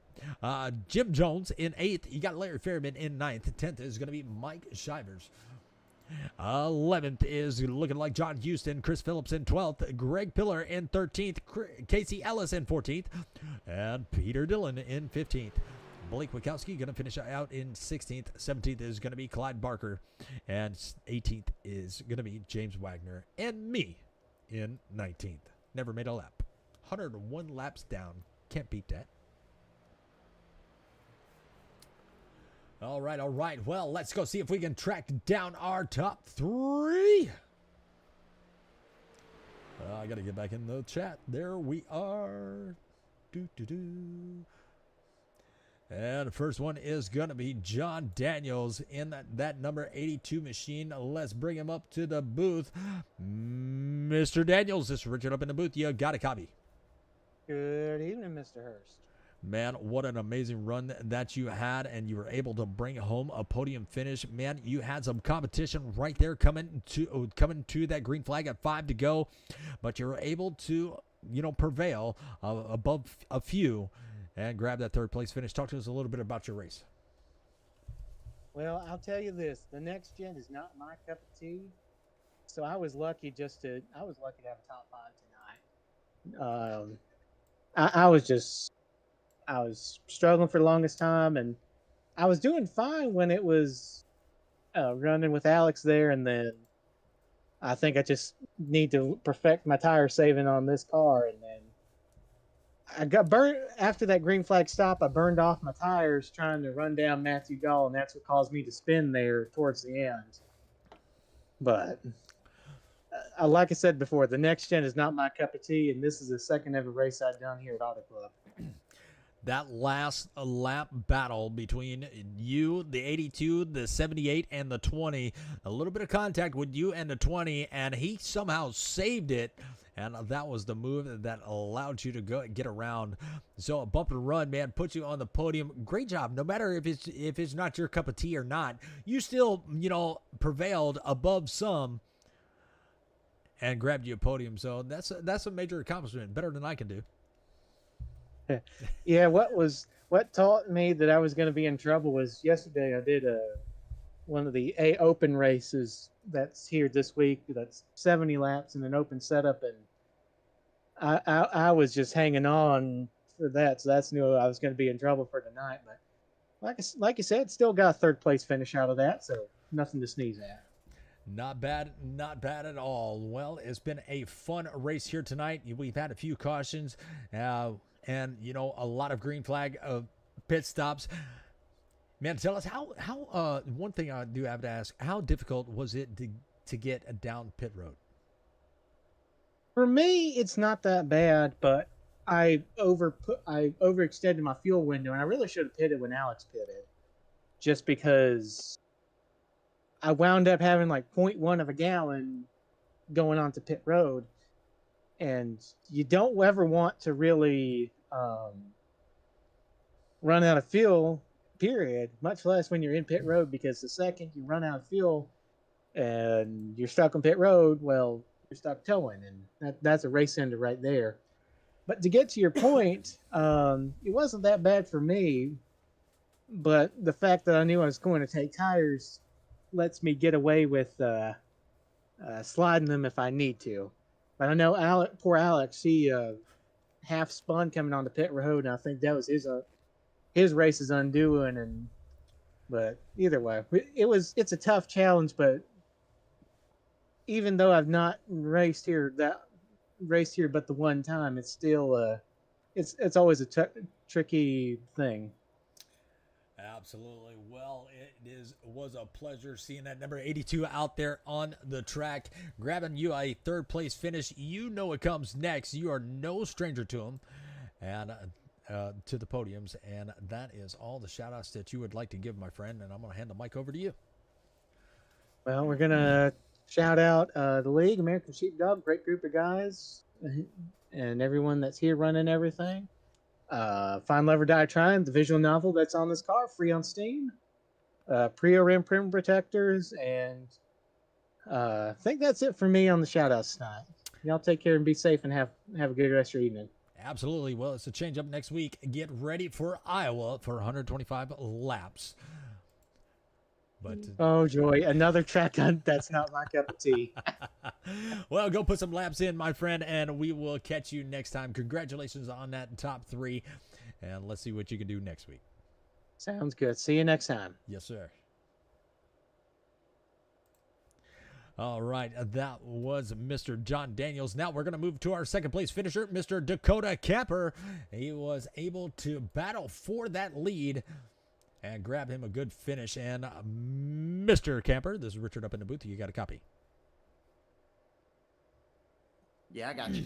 Jim Jones in eighth. You got Larry Fairman in ninth. 10th is going to be Mike Shivers. 11th is looking like John Houston. Chris Phillips in 12th. Greg Pillar in 13th. Casey Ellis in 14th. And Peter Dillon in 15th. Blake Wachowski going to finish out in 16th. 17th is going to be Clyde Barker. And 18th is going to be James Wagner. And me in 19th. Never made a lap. 101 laps down. Can't beat that. All right. Well, let's go see if we can track down our top three. I got to get back in the chat. There we are. And the first one is going to be John Daniels in that number 82 machine. Let's bring him up to the booth. Mr. Daniels, this is Richard up in the booth. You got a copy. Good evening, Mr. Hurst. Man, what an amazing run that you had, and you were able to bring home a podium finish. Man, you had some competition right there coming to that green flag at 5 to go, but you were able to, prevail above a few and grab that third place finish. Talk to us a little bit about your race. Well, I'll tell you this: the next gen is not my cup of tea, so I was lucky to have a top 5 tonight. I was struggling for the longest time, and I was doing fine when it was running with Alex there, and then I think I just need to perfect my tire saving on this car, and then I got burnt after that green flag stop. I burned off my tires trying to run down Matthew Gall, and that's what caused me to spin there towards the end. But like I said before, the next gen is not my cup of tea, and this is the second ever race I've done here at Auto Club. That last lap battle between you, the 82, the 78, and the 20, a little bit of contact with you and the 20, and he somehow saved it, and that was the move that allowed you to get around. So a bump and run, man, put you on the podium. Great job. No matter if it's not your cup of tea or not, you still, prevailed above some and grabbed you a podium. So that's a major accomplishment, better than I can do. Yeah, what taught me that I was going to be in trouble was yesterday I did one of the A Open races that's here this week. That's 70 laps in an open setup, and I was just hanging on for that, so that's knew I was going to be in trouble for tonight. But like you said, still got a third place finish out of that, so nothing to sneeze at. Not bad at all. Well, it's been a fun race here tonight. We've had a few cautions. And, a lot of green flag pit stops. Man, tell us how one thing I do have to ask, how difficult was it to get down pit road? For me, it's not that bad, but I overextended my fuel window, and I really should have pitted when Alex pitted, just because I wound up having like 0.1 of a gallon going onto pit road. And you don't ever want to really run out of fuel, period, much less when you're in pit road, because the second you run out of fuel and you're stuck on pit road, well, you're stuck towing, and that's a race ender right there. But to get to your point, it wasn't that bad for me, but the fact that I knew I was going to take tires lets me get away with sliding them if I need to. But I know poor Alex, he half spun coming on the pit road, and I think that was his race is undoing. And but either way, it's a tough challenge. But even though I've not raced here but the one time, it's still it's always a tricky thing. Absolutely. Well, was a pleasure seeing that number 82 out there on the track, grabbing you a third place finish. You know what comes next. You are no stranger to him, and to the podiums. And that is all the shout outs that you would like to give, my friend. And I'm going to hand the mic over to you. Well, we're gonna shout out the league, American Sheepdog, great group of guys, and everyone that's here running everything. Find Love or Die Trying, the visual novel that's on this car, free on Steam. Prio Rim Prim Protectors, and I think that's it for me on the shout outs tonight. Y'all take care and be safe and have a good rest of your evening. Absolutely. Well, it's a change up next week. Get ready for Iowa for 125 laps. But oh joy, another track that's not my cup of tea. Well, go put some laps in, my friend, and we will catch you next time. Congratulations on that top 3, and let's see what you can do next week. Sounds good. See you next time. Yes, sir. All right, that was Mr. John Daniels. Now we're going to move to our second place finisher, Mr. Dakota Camper. He was able to battle for that lead and grab him a good finish. And Mr. Camper, this is Richard up in the booth. You got a copy? Yeah, I got you.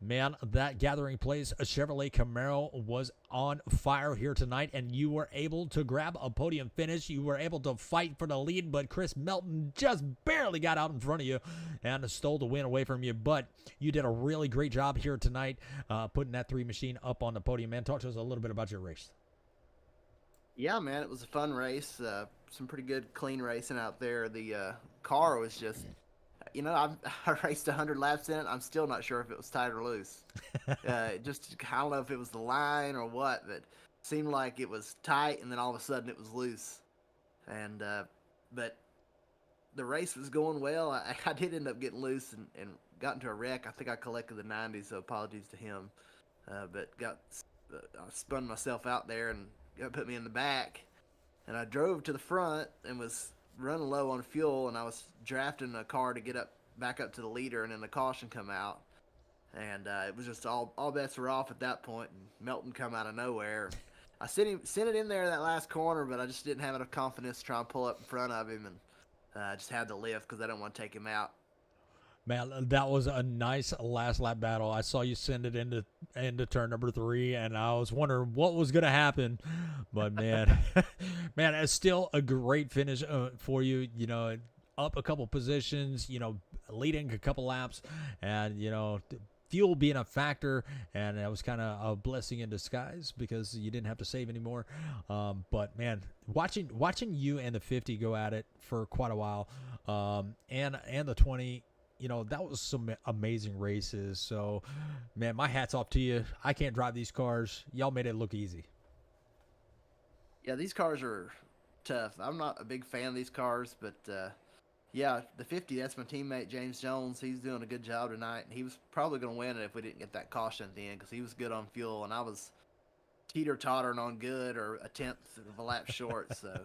Man, that gathering place, a Chevrolet Camaro, was on fire here tonight, and you were able to grab a podium finish. You were able to fight for the lead, but Chris Melton just barely got out in front of you and stole the win away from you. But you did a really great job here tonight putting that 3 machine up on the podium. Man, talk to us a little bit about your race. Yeah, man, it was a fun race. Some pretty good, clean racing out there. The car was just, I raced 100 laps in it. I'm still not sure if it was tight or loose. I don't know if it was the line or what, but it seemed like it was tight, and then all of a sudden it was loose. And but the race was going well. I did end up getting loose and got into a wreck. I think I collected the 90, so apologies to him. But I spun myself out there and put me in the back, and I drove to the front and was running low on fuel, and I was drafting a car to get back up to the leader, and then the caution come out, and it was just all bets were off at that point, and Melton come out of nowhere. I sent it in there that last corner, but I just didn't have enough confidence to try and pull up in front of him, and I just had to lift because I didn't want to take him out. Man, that was a nice last lap battle. I saw you send it into turn number 3, and I was wondering what was going to happen. But, man, man, it's still a great finish for you. You know, up a couple positions, leading a couple laps, and, fuel being a factor, and that was kind of a blessing in disguise because you didn't have to save anymore. But, man, watching you and the 50 go at it for quite a while, and the 20, that was some amazing races. So, man, my hat's off to you. I can't drive these cars. Y'all made it look easy. Yeah, these cars are tough. I'm not a big fan of these cars, but yeah, the 50, that's my teammate James Jones. He's doing a good job tonight. He was probably going to win it if we didn't get that caution at the end because he was good on fuel, and I was teeter-tottering on good or a tenth of a lap short. So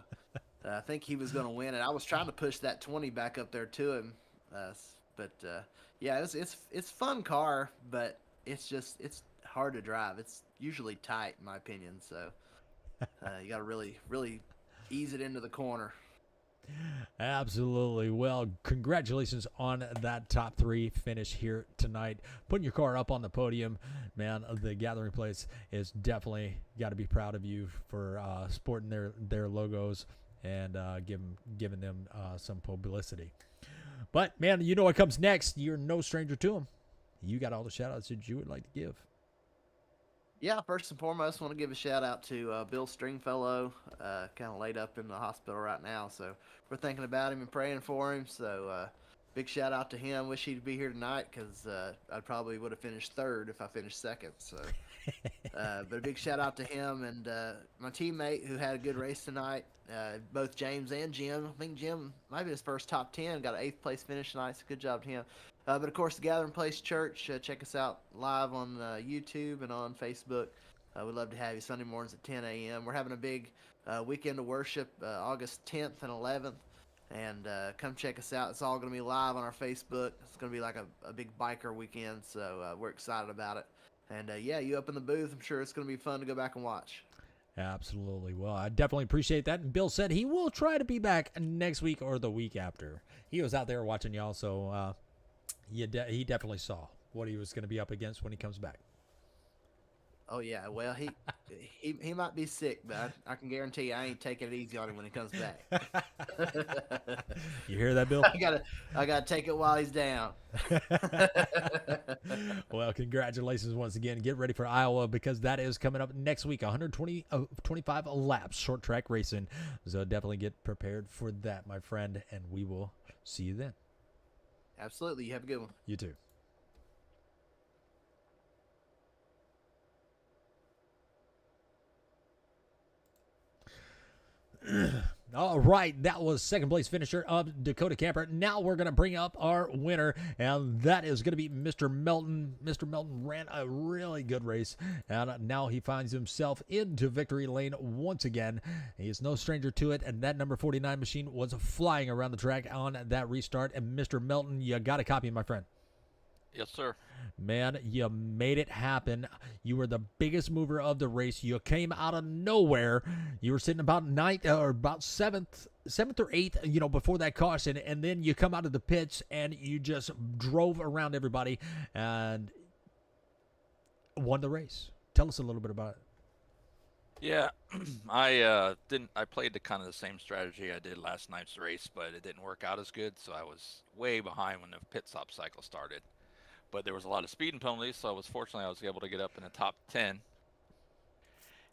I think he was going to win it. I was trying to push that 20 back up there to him. But yeah, it's fun car, but it's hard to drive. It's usually tight in my opinion. So you got to really, really ease it into the corner. Absolutely. Well, congratulations on that top 3 finish here tonight. Putting your car up on the podium, man, the gathering place is definitely got to be proud of you for sporting their logos and giving them some publicity. But, man, you know what comes next. You're no stranger to them. You got all the shout-outs that you would like to give. Yeah, first and foremost, I want to give a shout-out to Bill Stringfellow, kind of laid up in the hospital right now. So we're thinking about him and praying for him. So big shout-out to him. Wish he'd be here tonight because I probably would have finished third if I finished second. So, but a big shout-out to him and my teammate who had a good race tonight. Both James and Jim. I think Jim might be his first top 10. Got an 8th place finish tonight. So good job to him. But of course, the Gathering Place Church. Check us out live on YouTube and on Facebook. We'd love to have you Sunday mornings at 10 a.m. We're having a big weekend of worship August 10th and 11th. And come check us out. It's all going to be live on our Facebook. It's going to be like a big biker weekend, so we're excited about it. And yeah, you up in the booth, I'm sure it's going to be fun to go back and watch. Absolutely. Well, I definitely appreciate that. And Bill said he will try to be back next week or the week after. He was out there watching y'all, so he definitely saw what he was going to be up against when he comes back. Oh yeah, well he might be sick, but I can guarantee you I ain't taking it easy on him when he comes back. You hear that, Bill? I gotta take it while he's down. Well, congratulations once again. Get ready for Iowa because that is coming up next week. 125 laps, short track racing. So definitely get prepared for that, my friend, and we will see you then. Absolutely, you have a good one. You too. All right, that was second place finisher of Dakota Camper. Now we're going to bring up our winner, and that is going to be Mr. Melton. Mr. Melton ran a really good race, and now he finds himself into victory lane once again. He is no stranger to it, and that number 49 machine was flying around the track on that restart. And Mr. Melton, you got a copy, my friend. Yes, sir. Man, you made it happen. You were the biggest mover of the race. You came out of nowhere. You were sitting about ninth or about seventh or eighth, before that caution, and then you come out of the pits and you just drove around everybody and won the race. Tell us a little bit about it. Yeah, I played the kind of the same strategy I did last night's race, but it didn't work out as good, so I was way behind when the pit stop cycle started. But there was a lot of speeding penalties, so I was able to get up in the top 10.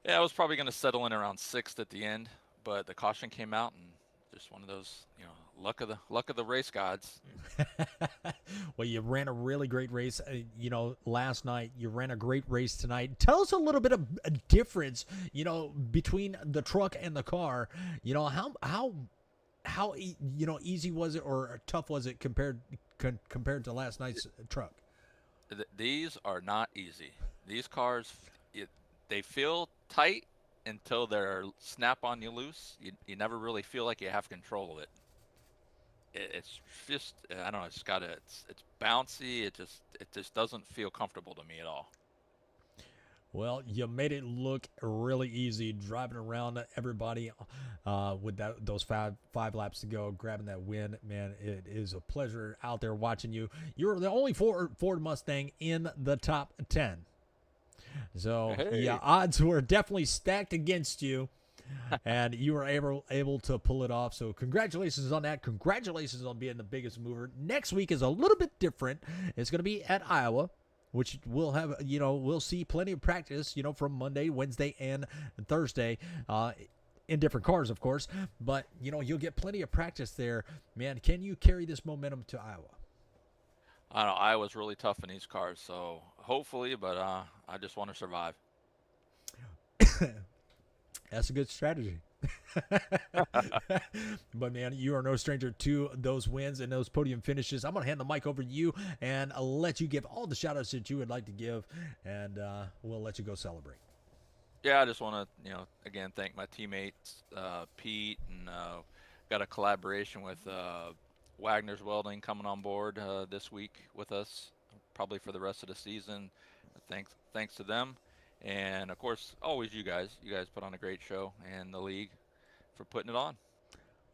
Yeah, I was probably going to settle in around 6th at the end, but the caution came out, and just one of those, luck of the race gods. Well, you ran a really great race, last night. You ran a great race tonight. Tell us a little bit of a difference, between the truck and the car. How easy was it or tough was it compared to last night's truck? These are not easy. These cars, they feel tight until they're snap on you loose. You never really feel like you have control of it. It's just, I don't know, it's bouncy. It just doesn't feel comfortable to me at all. Well, you made it look really easy driving around everybody with those five laps to go, grabbing that win. Man, it is a pleasure out there watching you. You're the only Ford Mustang in the top 10. So, Hey. Yeah, odds were definitely stacked against you, and you were able to pull it off. So congratulations on that. Congratulations on being the biggest mover. Next week is a little bit different. It's going to be at Iowa, which we'll have, we'll see plenty of practice, from Monday, Wednesday, and Thursday, in different cars, of course. But, you'll get plenty of practice there. Man, can you carry this momentum to Iowa? I don't know. Iowa's really tough in these cars, so hopefully, but I just want to survive. That's a good strategy. But, man, you are no stranger to those wins and those podium finishes. I'm going to hand the mic over to you and I'll let you give all the shout-outs that you would like to give, and we'll let you go celebrate. Yeah, I just want to, again, thank my teammates, Pete, and got a collaboration with Wagner's Welding coming on board this week with us, probably for the rest of the season. Thanks to them. And, of course, always you guys. You guys put on a great show, and the league for putting it on.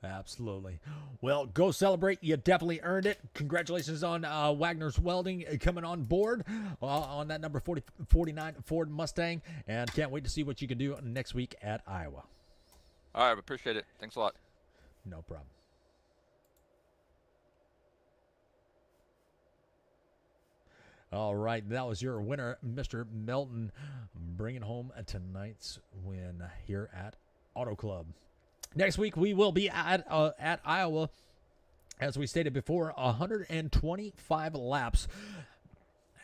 Absolutely. Well, go celebrate. You definitely earned it. Congratulations on Wagner's Welding coming on board on that number 49 Ford Mustang, and can't wait to see what you can do next week at Iowa. All right, appreciate it. Thanks a lot. No problem. All right, that was your winner, Mr. Melton, bringing home tonight's win here at Auto Club. Next week, we will be at Iowa, as we stated before, 125 laps.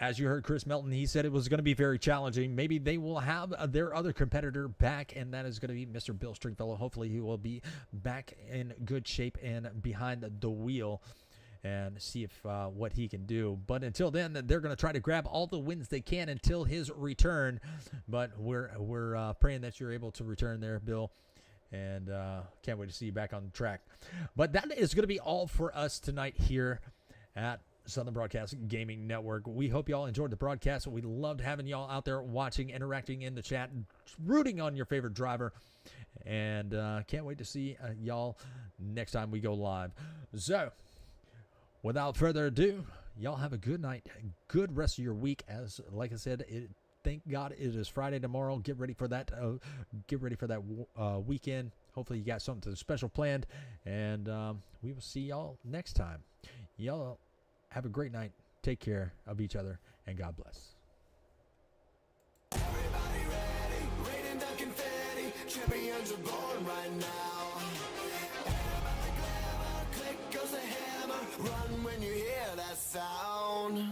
As you heard Chris Melton, he said it was going to be very challenging. Maybe they will have their other competitor back, and that is going to be Mr. Bill Stringfellow. Hopefully, he will be back in good shape and behind the wheel. and see if what he can do. But until then, they're going to try to grab all the wins they can until his return. But we're praying that you're able to return there, Bill. And can't wait to see you back on the track. But that is going to be all for us tonight here at Southern Broadcast Gaming Network. We hope y'all enjoyed the broadcast. We loved having y'all out there watching, interacting in the chat, rooting on your favorite driver. And can't wait to see y'all next time we go live. So, without further ado, y'all have a good night, good rest of your week. As like I said, thank God it is Friday tomorrow. Get ready for that. Weekend. Hopefully you got something special planned, and we will see y'all next time. Y'all have a great night. Take care of each other, and God bless. Everybody ready, raining down confetti, champions are born right now. Everybody glamour, click goes the hammer, run when you hear that sound.